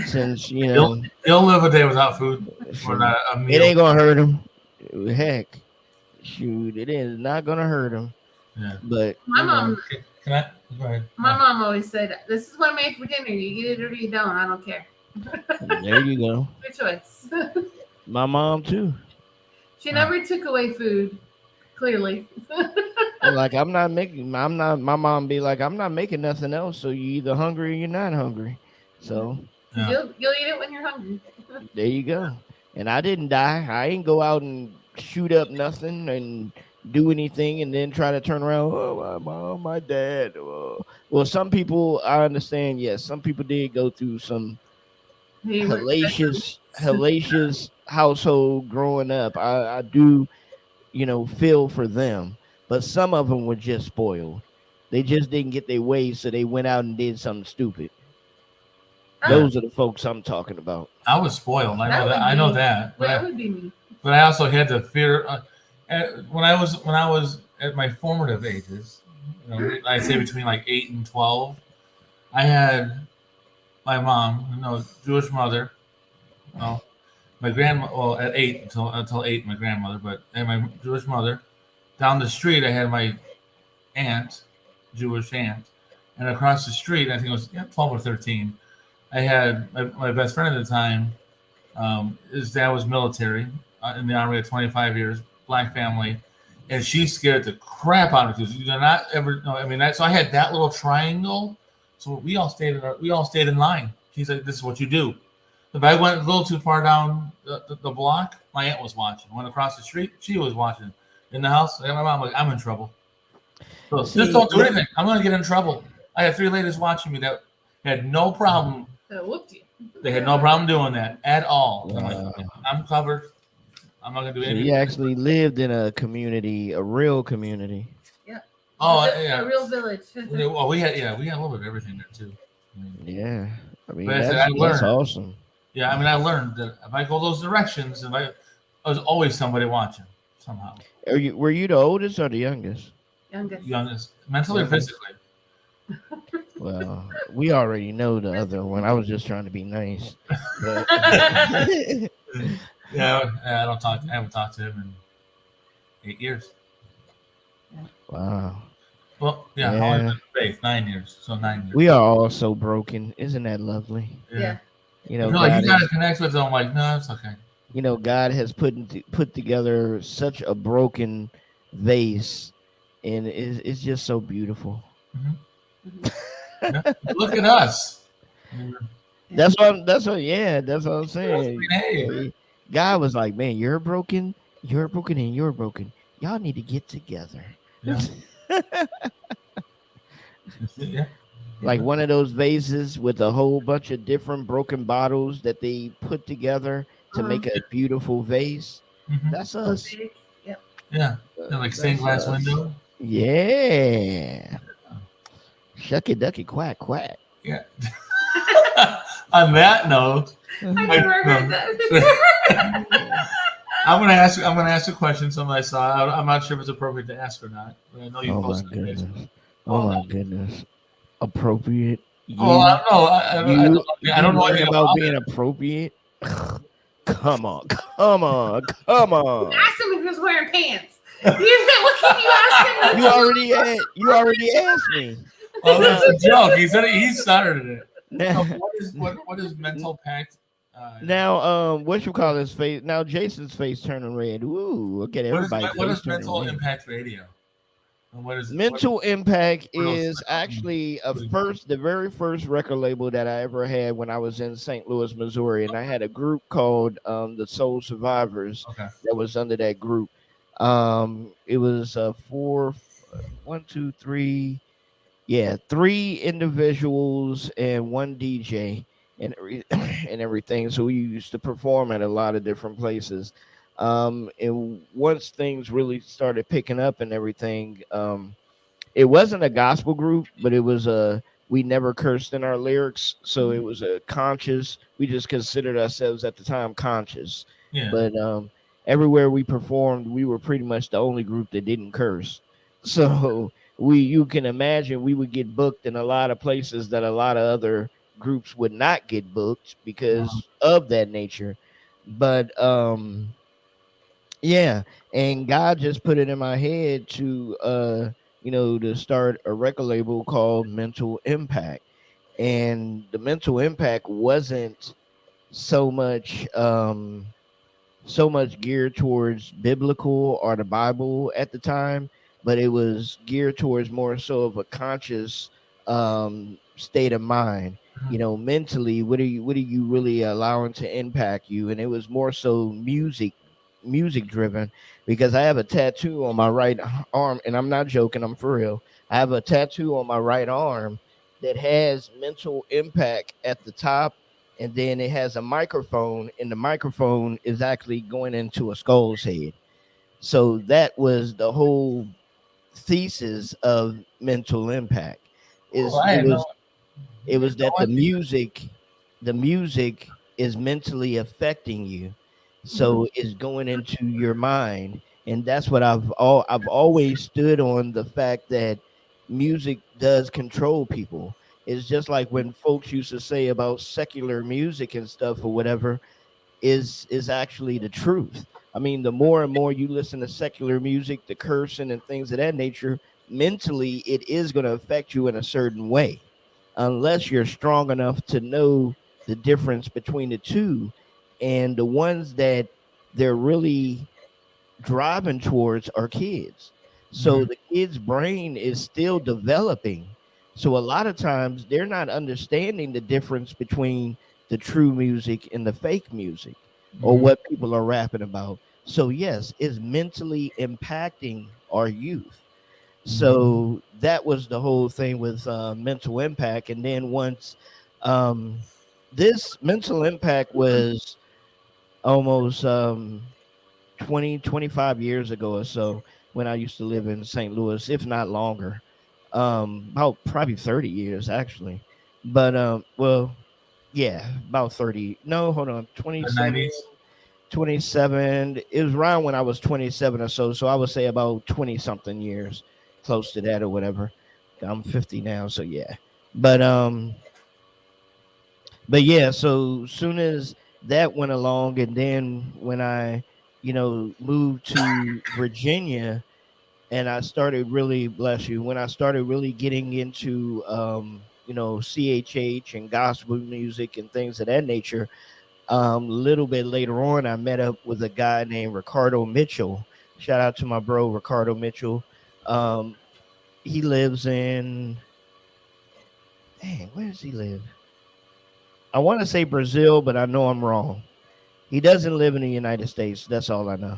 Since he'll live a day without food or a meal. It ain't gonna hurt him. Heck, shoot, it is not gonna hurt him. Yeah. But my mom, can I go ahead? My mom always said, "This is what I made for dinner. You get it or you don't. I don't care." There you go. Good choice. My mom too. She never took away food. Clearly. Like my mom be like, I'm not making nothing else. So you either hungry or you're not hungry. So. Yeah. You'll eat it when you're hungry. There you go. And I didn't die. I ain't go out and shoot up nothing and do anything and then try to turn around. Oh, my mom, my dad. Oh. Well, some people, I understand. Yes, some people did go through some hellacious household growing up. I do, feel for them. But some of them were just spoiled. They just didn't get their way, so they went out and did something stupid. Those are the folks I'm talking about. I was spoiled. I know that. That would be me. But I also had the fear when I was at my formative ages. I'd say between like 8 and 12. I had my mom, Jewish mother. Well, my grandma. Well, at 8 until 8, my grandmother. But and my Jewish mother. Down the street, I had my aunt, Jewish aunt, and across the street, I think it was 12 or 13. I had my best friend at the time. His dad was military in the Army at 25 years, black family. and she scared the crap out of me because you do not ever know. I mean, so I had that little triangle. So we all stayed in line. She's like, "This is what you do." If I went a little too far down the block, my aunt was watching. Went across the street, she was watching. In the house, my mom like, "I'm in trouble." So just don't do anything. I'm going to get in trouble. I had 3 ladies watching me that had no problem. Whooped you. They had no problem doing that at all. Wow. I'm like, okay, I'm covered. I'm not going to do So anything. you actually lived in a community, a real community. Oh, A real village. Well, we had a little bit of everything there too. Yeah, I mean But that's awesome. Yeah, I mean, I learned that if I go those directions, there's always somebody watching somehow. Were you the oldest or the youngest? Youngest. Mentally or physically? Well, we already know the other one. I was just trying to be nice. But... Yeah, I haven't talked to him in 8 years. Wow. Well, yeah. How long has it been faith? 9 years. So 9 years. We are all so broken. Isn't that lovely? Yeah. You know, I feel like you gotta connect with them. I'm like, no, it's okay. You know, God has put together such a broken vase, and it's just so beautiful. Yeah. Look at us. That's what I'm saying. Hey. God was like, man, you're broken, and you're broken. Y'all need to get together. Yeah. Yeah. Like one of those vases with a whole bunch of different broken bottles that they put together to make a beautiful vase. Mm-hmm. That's us. Yep. Yeah. Like stained glass window. Yeah. Shucky ducky quack quack. Yeah. On that note, I never heard that. I'm gonna ask a question. Something I saw. I'm not sure if it's appropriate to ask or not. But I know you posted it. Oh my goodness. Appropriate. Well, I don't know anything about being appropriate. Come on. Ask him if he was wearing pants. What can you ask him? You already asked me. Oh, that's a joke. He said he started it. So what is mental pact? Now, what you call his face? Now, Jason's face turning red. Ooh, look at everybody. What is mental impact radio? And what is Mental Impact is actually the very first record label that I ever had when I was in St. Louis, Missouri, and I had a group called the Soul Survivors that was under that group. It was 3 individuals and 1 DJ and everything. So we used to perform at a lot of different places. And once things really started picking up and everything, it wasn't a gospel group, but it was we never cursed in our lyrics. So it was a conscious, we just considered ourselves at the time conscious. Yeah. But everywhere we performed, we were pretty much the only group that didn't curse. So you can imagine we would get booked in a lot of places that a lot of other groups would not get booked because of that nature. But yeah, and God just put it in my head to to start a record label called Mental Impact. And the Mental Impact wasn't so much geared towards biblical or the Bible at the time, but it was geared towards more so of a conscious state of mind. You know, mentally, what are you really allowing to impact you? And it was more so music driven, because I have a tattoo on my right arm, and I'm not joking, I'm for real. I have a tattoo on my right arm that has Mental Impact at the top, and then it has a microphone, and the microphone is actually going into a skull's head. So that was the whole thesis of Mental Impact. It was that the music is mentally affecting you. So it's going into your mind. And that's what I've always stood on, the fact that music does control people. It's just like when folks used to say about secular music and stuff or whatever is actually the truth. I mean, the more and more you listen to secular music, the cursing and things of that nature, mentally, it is going to affect you in a certain way, unless you're strong enough to know the difference between the two. And the ones that they're really driving towards are kids. So Mhm. the kid's brain is still developing. So a lot of times they're not understanding the difference between the true music and the fake music or Mhm. what people are rapping about. So yes, it's mentally impacting our youth. Mhm. So that was the whole thing with mental impact. And then once um, this mental impact was almost 20, 25 years ago or so when I used to live in St. Louis, if not longer. About probably 30 years actually. But well, yeah, about 30. No, hold on. The 27, 90s. 27. It was around when I was 27 or so. So I would say about 20 something years, close to that or whatever. I'm 50 now, so yeah. But but yeah, so soon as that went along, and then when I, moved to Virginia, and I started really, bless you, when I started really getting into, CHH and gospel music and things of that nature. A little bit later on, I met up with a guy named Ricardo Mitchell. Shout out to my bro Ricardo Mitchell. Um, he lives in, dang, where does he live? I want to say Brazil, but I know I'm wrong. He doesn't live in the United States. That's all I know.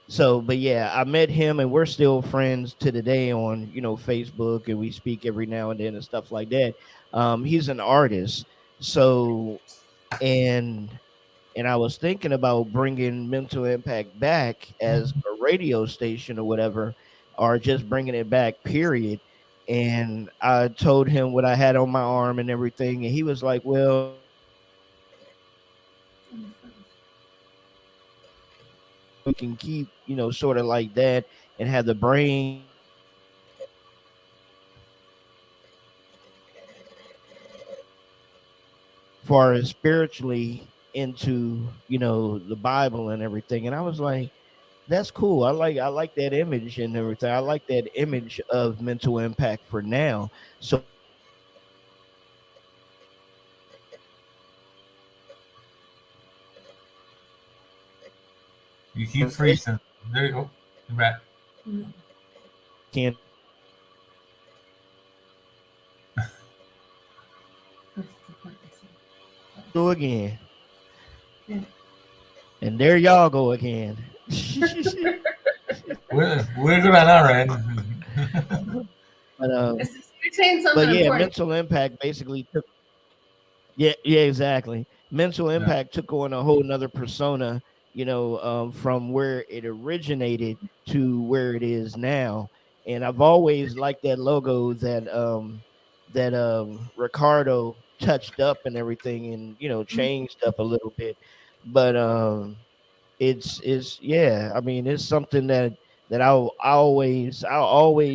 So, but yeah, I met him, and we're still friends to the day on Facebook, and we speak every now and then and stuff like that. He's an artist, so and I was thinking about bringing Mental Impact back as a radio station or whatever, or just bringing it back. Period. And I told him what I had on my arm and everything, and he was like, "Well, we can keep, sort of like that and have the brain far as spiritually into, the Bible and everything." And I was like, that's cool. I like that image and everything. I like that image of Mental Impact for now. So You keep it's freezing. There you go. You're back. Mm. can't do again. Yeah. And there y'all go again. We're good on our end. but You're saying but something yeah, important. Mental Impact basically took. Yeah, yeah, exactly. Mental Yeah. Impact took on a whole nother persona, from where it originated to where it is now. And I've always liked that logo that Ricardo touched up and everything, and changed up a little bit. But it's yeah, I mean, it's something that I'll always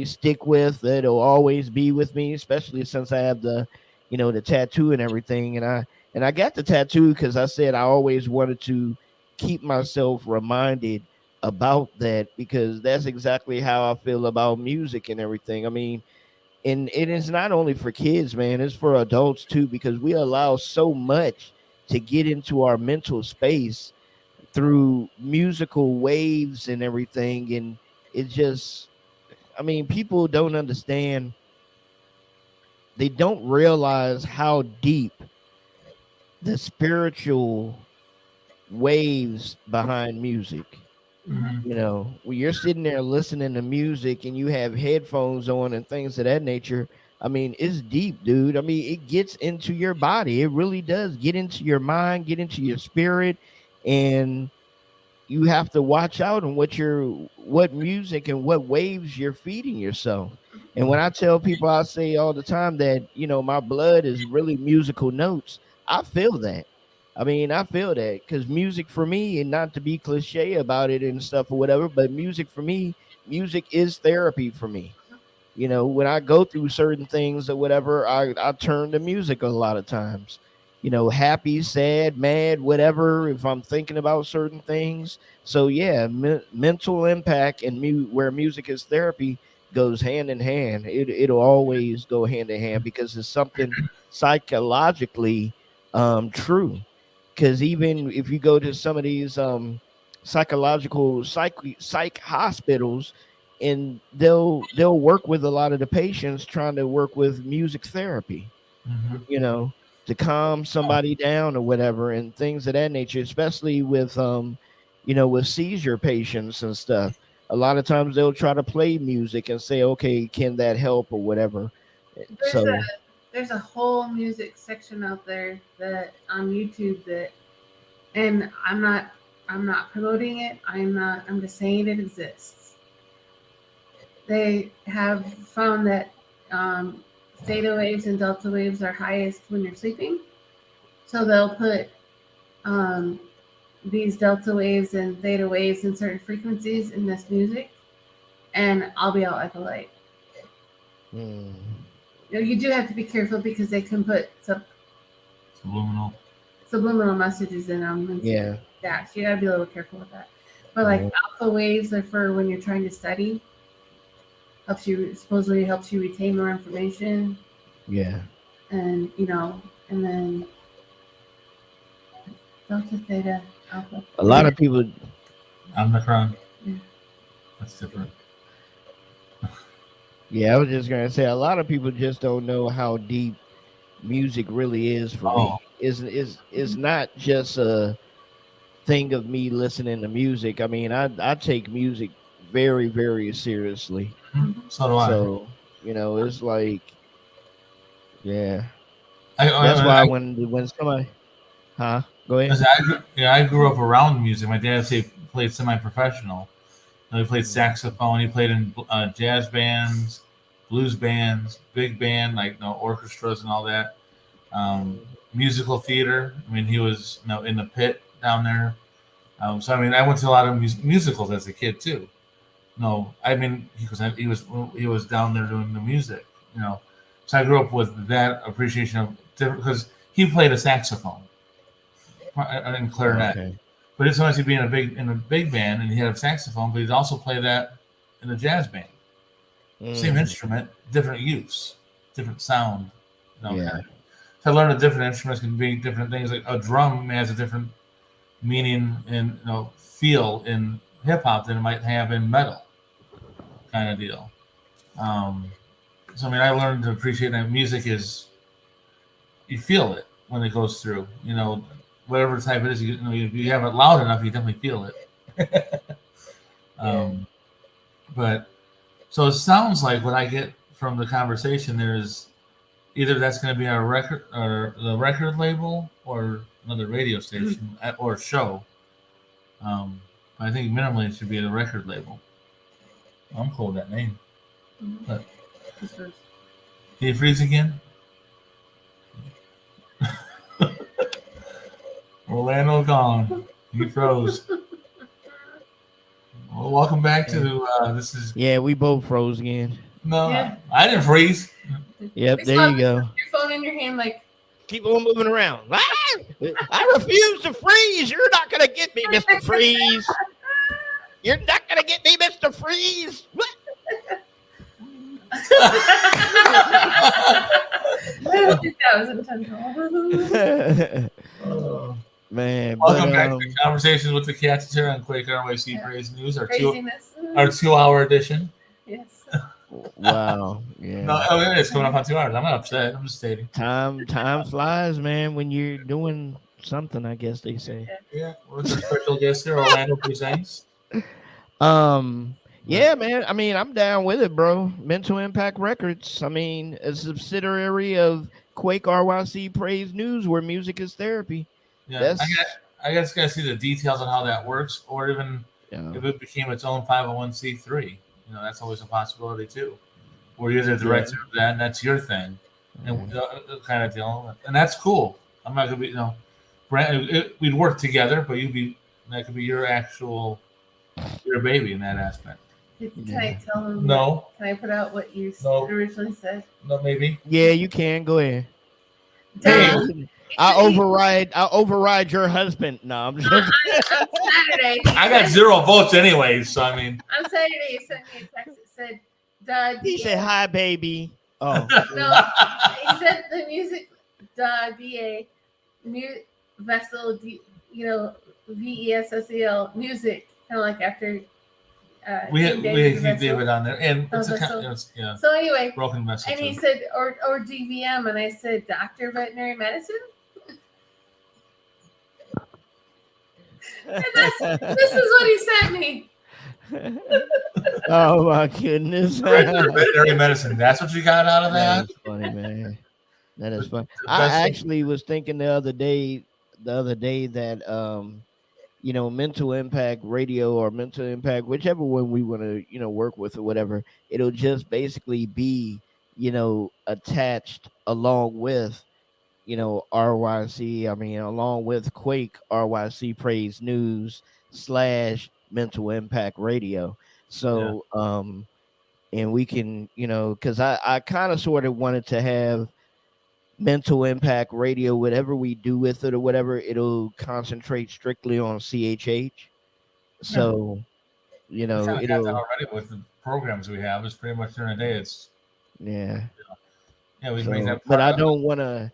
stick with. That'll always be with me, especially since I have the tattoo and everything. And I got the tattoo because I said I always wanted to keep myself reminded about that, because that's exactly how I feel about music and everything. I mean, and it is not only for kids, man, it's for adults too, because we allow so much to get into our mental space through musical waves and everything. And it just, I mean, people don't understand, they don't realize how deep the spiritual waves behind music. Mhm. When you're sitting there listening to music and you have headphones on and things of that nature, I mean, it's deep, dude. I mean, it gets into your body. It really does get into your mind, get into your spirit. And you have to watch out on what music and what waves you're feeding yourself. And when I tell people, I say all the time that my blood is really musical notes. I feel that. I mean, I feel that because music for me, and not to be cliche about it and stuff or whatever, but music for me, music is therapy for me. When I go through certain things or whatever, I turn to music a lot of times. Happy, sad, mad, whatever, if I'm thinking about certain things. So yeah, mental impact and where music is therapy goes hand in hand. It'll always go hand in hand because it's something psychologically true. Because even if you go to some of these psych hospitals, and they'll work with a lot of the patients trying to work with music therapy, Mhm. you know, to calm somebody down or whatever, and things of that nature, especially with with seizure patients and stuff. A lot of times they'll try to play music and say, okay, can that help or whatever. There's a So there's a whole music section out there that on YouTube that, and I'm not promoting it. I'm just saying it exists. They have found that theta waves and delta waves are highest when you're sleeping. So they'll put um, these delta waves and theta waves in certain frequencies in this music, and I'll be out like a light. mm, You do have to be careful because they can put subliminal messages in them. And yeah. yeah, so you gotta be a little careful with that. But like alpha waves are for when you're trying to study. Supposedly helps you retain more information. Yeah. And and then delta, theta, alpha. A lot of people. Omicron. Yeah. That's different. Yeah, I was just gonna say a lot of people just don't know how deep music really is for me. Is not just a thing of me listening to music. I mean, I take music very, very seriously. So do I. So, it's like, yeah. That's why when somebody, go ahead. I grew up around music. My dad played semi-professional. He played saxophone. He played in jazz bands, blues bands, big band, like orchestras and all that. Musical theater. I mean, he was in the pit down there. So I mean, I went to a lot of musicals as a kid too. No, I mean he was down there doing the music. So I grew up with that appreciation of different because he played a saxophone and clarinet. Okay. But it's nice to be in a big band and he had a saxophone, but he'd also play that in a jazz band. Same instrument, different use, different sound. Yeah. To learn the different instruments can be different things. Like a drum has a different meaning and feel in hip hop than it might have in metal, kind of deal. So I mean, I learned to appreciate that music is you feel it when it goes through. Whatever type it is, if you have it loud enough, you definitely feel it. But so it sounds like what I get from the conversation there's either that's going to be our record or the record label or another radio station or show. I think minimally it should be a record label. I'm cool with that name. But did he freeze again? Orlando gone. He froze. Well, welcome back to this is. Yeah, we both froze again. No, Yeah. I didn't freeze. Yep, there you go. Your phone in your hand, like Keep on moving around. I refuse to freeze. You're not gonna get me, Mr. Freeze. You're not gonna get me, Mr. Freeze. that was intentional. Man, welcome back to Conversations with the Katz here on Quake RYC Praise News, our 2-hour edition. Yes. Wow. Yeah. No, it's coming up on 2 hours. I'm not upset. I'm just stating. Time flies, man, when you're doing something, I guess they say. Yeah. What's our special guest here? Orlando presents. Yeah, man. I mean, I'm down with it, bro. Mental Impact Records. I mean, a subsidiary of Quake RYC Praise News, where music is therapy. Yeah, I guess gotta see the details on how that works, or even if it became its own 501c3. That's always a possibility too, where you're the director of that, and that's your thing, and kind of deal. And that's cool. I'm not gonna be, we'd work together, but that could be your baby in that aspect. Can I tell them? No. Can I put out what you originally said? No, maybe. Yeah, you can. Go ahead. Hey. I'll override your husband. No, I'm just on Saturday. I got 0 votes anyway, so I mean. On Saturday, you sent me a text that said, he said, "Hi, baby." Oh. No, he said the music, DA, vessel, VESSEL music, kind of like after. We King keep Vessel. David on there, and it's Vessel. yeah, So anyway, broken vessel. and he said, or DVM, and I said, Doctor of Veterinary Medicine. And this is what he sent me. Oh my goodness! Veterinary medicine. That's what you got out of that? That's funny, man. That is funny. I actually was thinking the other day that Mental Impact Radio or Mental Impact, whichever one we want to, work with or whatever, it'll just basically be, attached along with, RYC. I mean, along with Quake RYC Praise News / Mental Impact Radio. So, and we can, because I kind of sort of wanted to have Mental Impact Radio, whatever we do with it or whatever, it'll concentrate strictly on CHH. So, it'll already with the programs we have. It's pretty much during the day. It's yeah. We make that. But I don't want to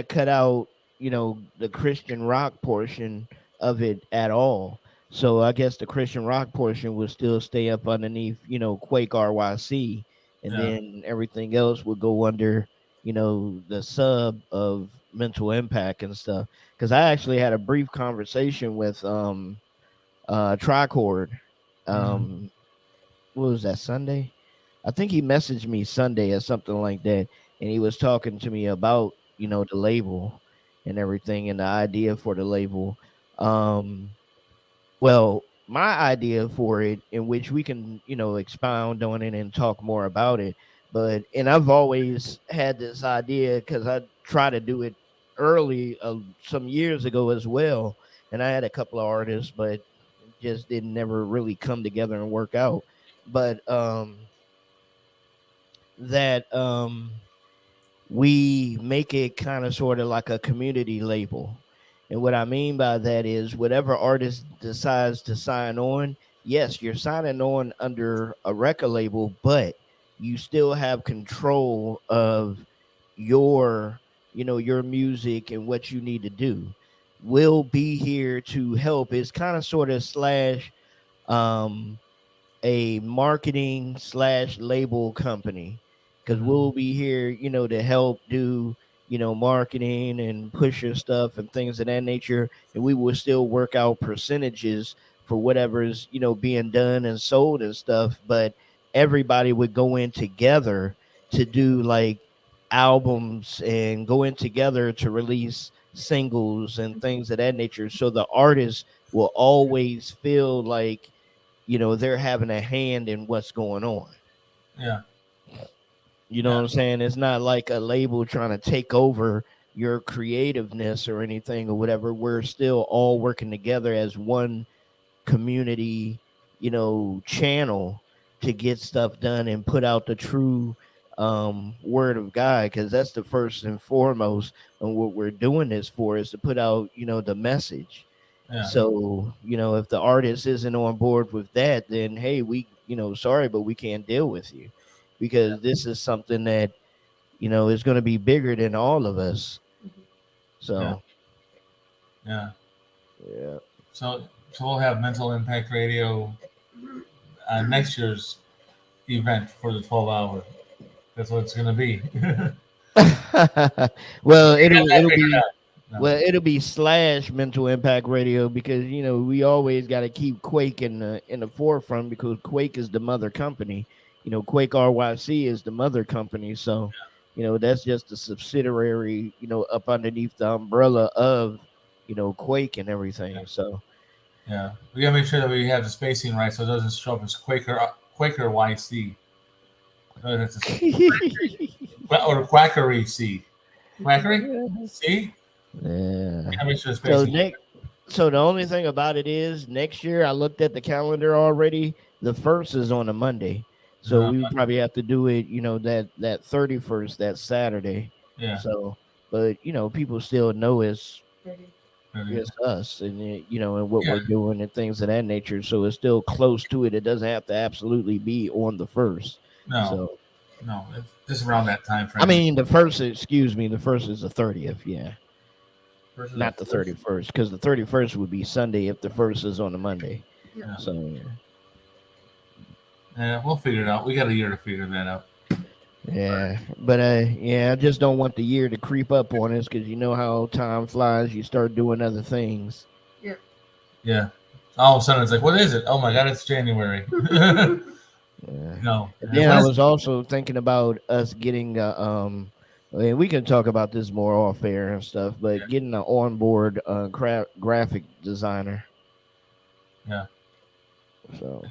cut out, the Christian rock portion of it at all. So I guess the Christian rock portion will still stay up underneath, Quake RYC, and then everything else will go under, the sub of Mental Impact and stuff. Because I actually had a brief conversation with Tricord. What was that, Sunday? I think he messaged me Sunday or something like that, and he was talking to me about, the label and everything and the idea for the label. Well, my idea for it, in which we can, expound on it and talk more about it. And I've always had this idea because I tried to do it early some years ago as well. And I had a couple of artists, but it just didn't never really come together and work out. But we make it kind of sort of like a community label. And what I mean by that is whatever artist decides to sign on, yes, you're signing on under a record label, but you still have control of your music and what you need to do. We'll be here to help. It's kind of sort of a marketing / label company, because we'll be here, to help do, marketing and push your stuff and things of that nature. And we will still work out percentages for whatever's, being done and sold and stuff. But everybody would go in together to do like albums and go in together to release singles and things of that nature. So the artists will always feel like, they're having a hand in what's going on. Yeah. You know what I'm saying? It's not like a label trying to take over your creativeness or anything or whatever. We're still all working together as one community, channel to get stuff done and put out the true word of God, because that's the first and foremost. And what we're doing this for is to put out, the message. Yeah. So, if the artist isn't on board with that, then hey, we, sorry, but we can't deal with you, because this is something that, is going to be bigger than all of us. So, yeah. So we'll have Mental Impact Radio next year's event for the 12 hour. That's what it's going to be. Well, it'll be. No. Well, it'll be / Mental Impact Radio, because we always got to keep Quake in the forefront, because Quake is the mother company. Quake RYC is the mother company, so that's just a subsidiary, up underneath the umbrella of Quake and everything. Yeah. So we gotta make sure that we have the spacing right, so it doesn't show up as Quaker YC. Or Quackery C. Quackery C. Yeah. So the only thing about it is, next year I looked at the calendar already. The 1st is on a Monday, so we would probably have to do it, that 31st, that Saturday. Yeah. So, but people still know it's us, and and what we're doing and things of that nature. So it's still close to it. It doesn't have to absolutely be on the 1st. No, it's just around that time frame. I mean, the 1st is the 30th. Yeah. Not the 31st, because the 31st would be Sunday if the first is on a Monday. Yeah. So yeah, we'll figure it out. We got a year to figure that out. yeah, but I just don't want the year to creep up on us, because you know how time flies. You start doing other things. Yeah. All of a sudden, it's like, what is it? Oh my God, it's January. No. And then I was also thinking about us getting we can talk about this more off air and stuff, but getting an onboard graphic designer. Yeah. So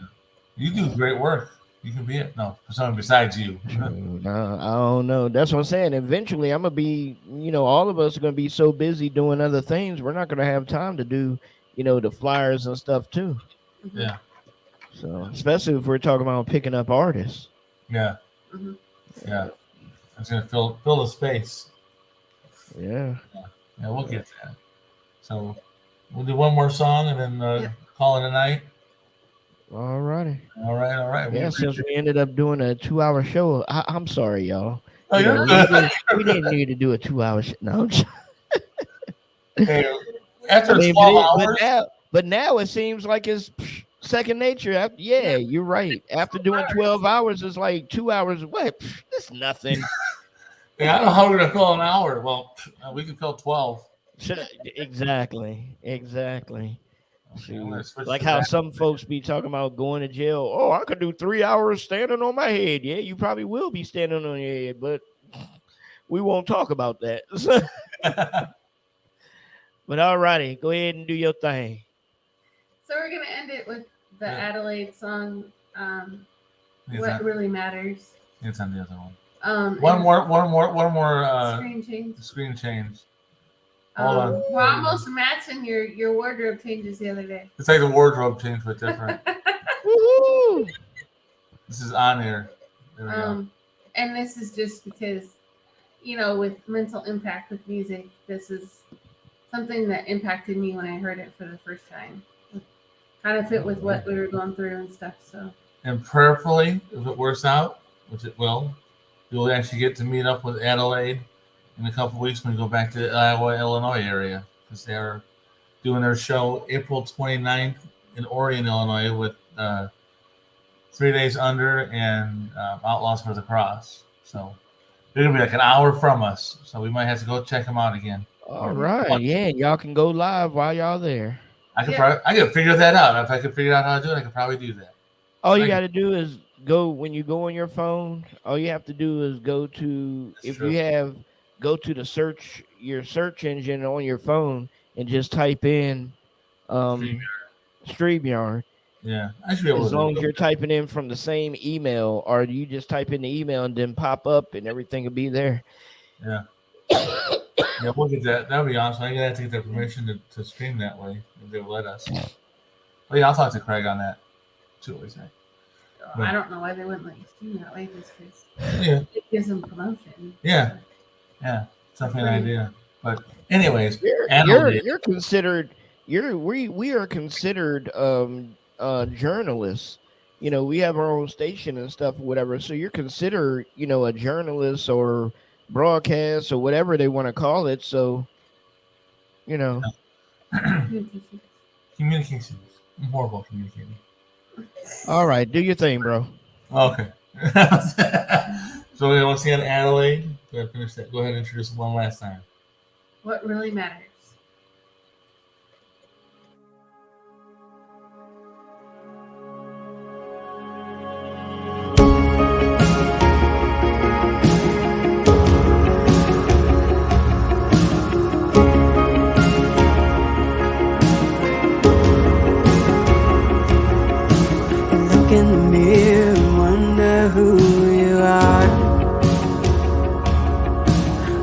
you do great work. You can be it. No, for someone besides you. No, I don't know. That's what I'm saying. Eventually, I'm gonna be. All of us are gonna be so busy doing other things. We're not gonna have time to do, the flyers and stuff too. Yeah. So, especially if we're talking about picking up artists. Yeah. Mm-hmm. Yeah. It's gonna fill the space. Yeah. Yeah, we'll get that. So we'll do one more song and then call it a night. All righty. All right. Yeah, since we ended up doing a 2-hour show, I'm sorry, y'all. Oh, you're good. We didn't need to do a 2-hour show. No. Hey, after 12 hours. But now it seems like it's second nature. Yeah, you're right. After doing 12 hours, it's like 2 hours. What? It's nothing. Yeah, I don't know how we're gonna fill an hour. Well, we can fill 12. Exactly. Okay, like how some folks be talking about going to jail. Oh, I could do 3 hours standing on my head. Yeah, you probably will be standing on your head, but we won't talk about that. But all righty, go ahead and do your thing. So we're gonna end it with the Adelaide song, "What Really Matters." It's on the other one. One more. Screen change. Hold on. We're almost matching your wardrobe changes the other day. It's like the wardrobe change, but different. Woo-hoo! This is on air. There we go. And this is just because, with mental impact with music, this is something that impacted me when I heard it for the first time. It kind of fit with what we were going through and stuff. So. And prayerfully, if it works out, which it will, you'll actually get to meet up with Adelaide in a couple of weeks when we go back to the Iowa, Illinois area, because they're doing their show April 29th in Orion, Illinois, with 3 Days Under and Outlaws for the Cross. So they're going to be like an hour from us. So we might have to go check them out again. All right. Yeah, y'all can go live while y'all there. I could figure that out. If I could figure out how to do it, I could probably do that. All you got to do is when you go on your phone, all you have to do is go to, go to your search engine on your phone and just type in StreamYard. Yeah, I should be able to. As long as you're typing in from the same email, or you just type in the email and then pop up and everything will be there. Yeah. Yeah, we'll get that. That'll be awesome. I'm gonna have to get their permission to stream that way if they'll let us. But yeah, I'll talk to Craig on that. See what we say. I don't know why they wouldn't let you stream that way, just because it gives them promotion. Yeah. Yeah, it's definitely an idea. But anyways, you're considered. We are considered journalists. We have our own station and stuff, or whatever. So you're considered, a journalist or broadcast or whatever they want to call it. So, communications. I'm horrible at communicating. All right, do your thing, bro. Okay. So we want to see on Adelaide. Go ahead, finish that. Go ahead and introduce it one last time. What really matters. Look in the mirror and wonder who you are.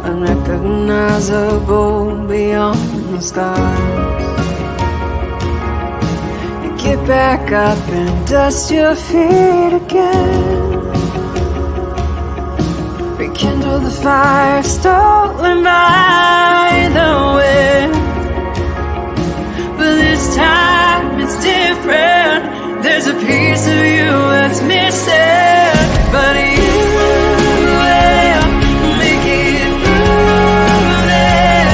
Unrecognizable beyond the scars. You get back up and dust your feet again. Rekindle the fire stolen by the wind. But this time it's different. There's a piece of you that's missing. But you will make it through this.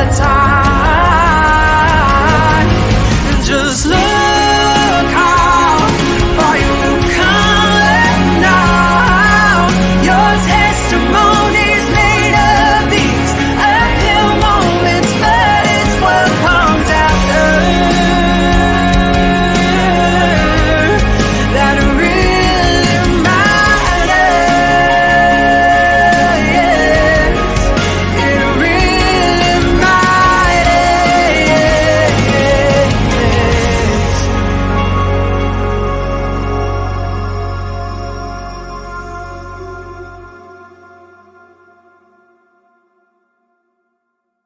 the time.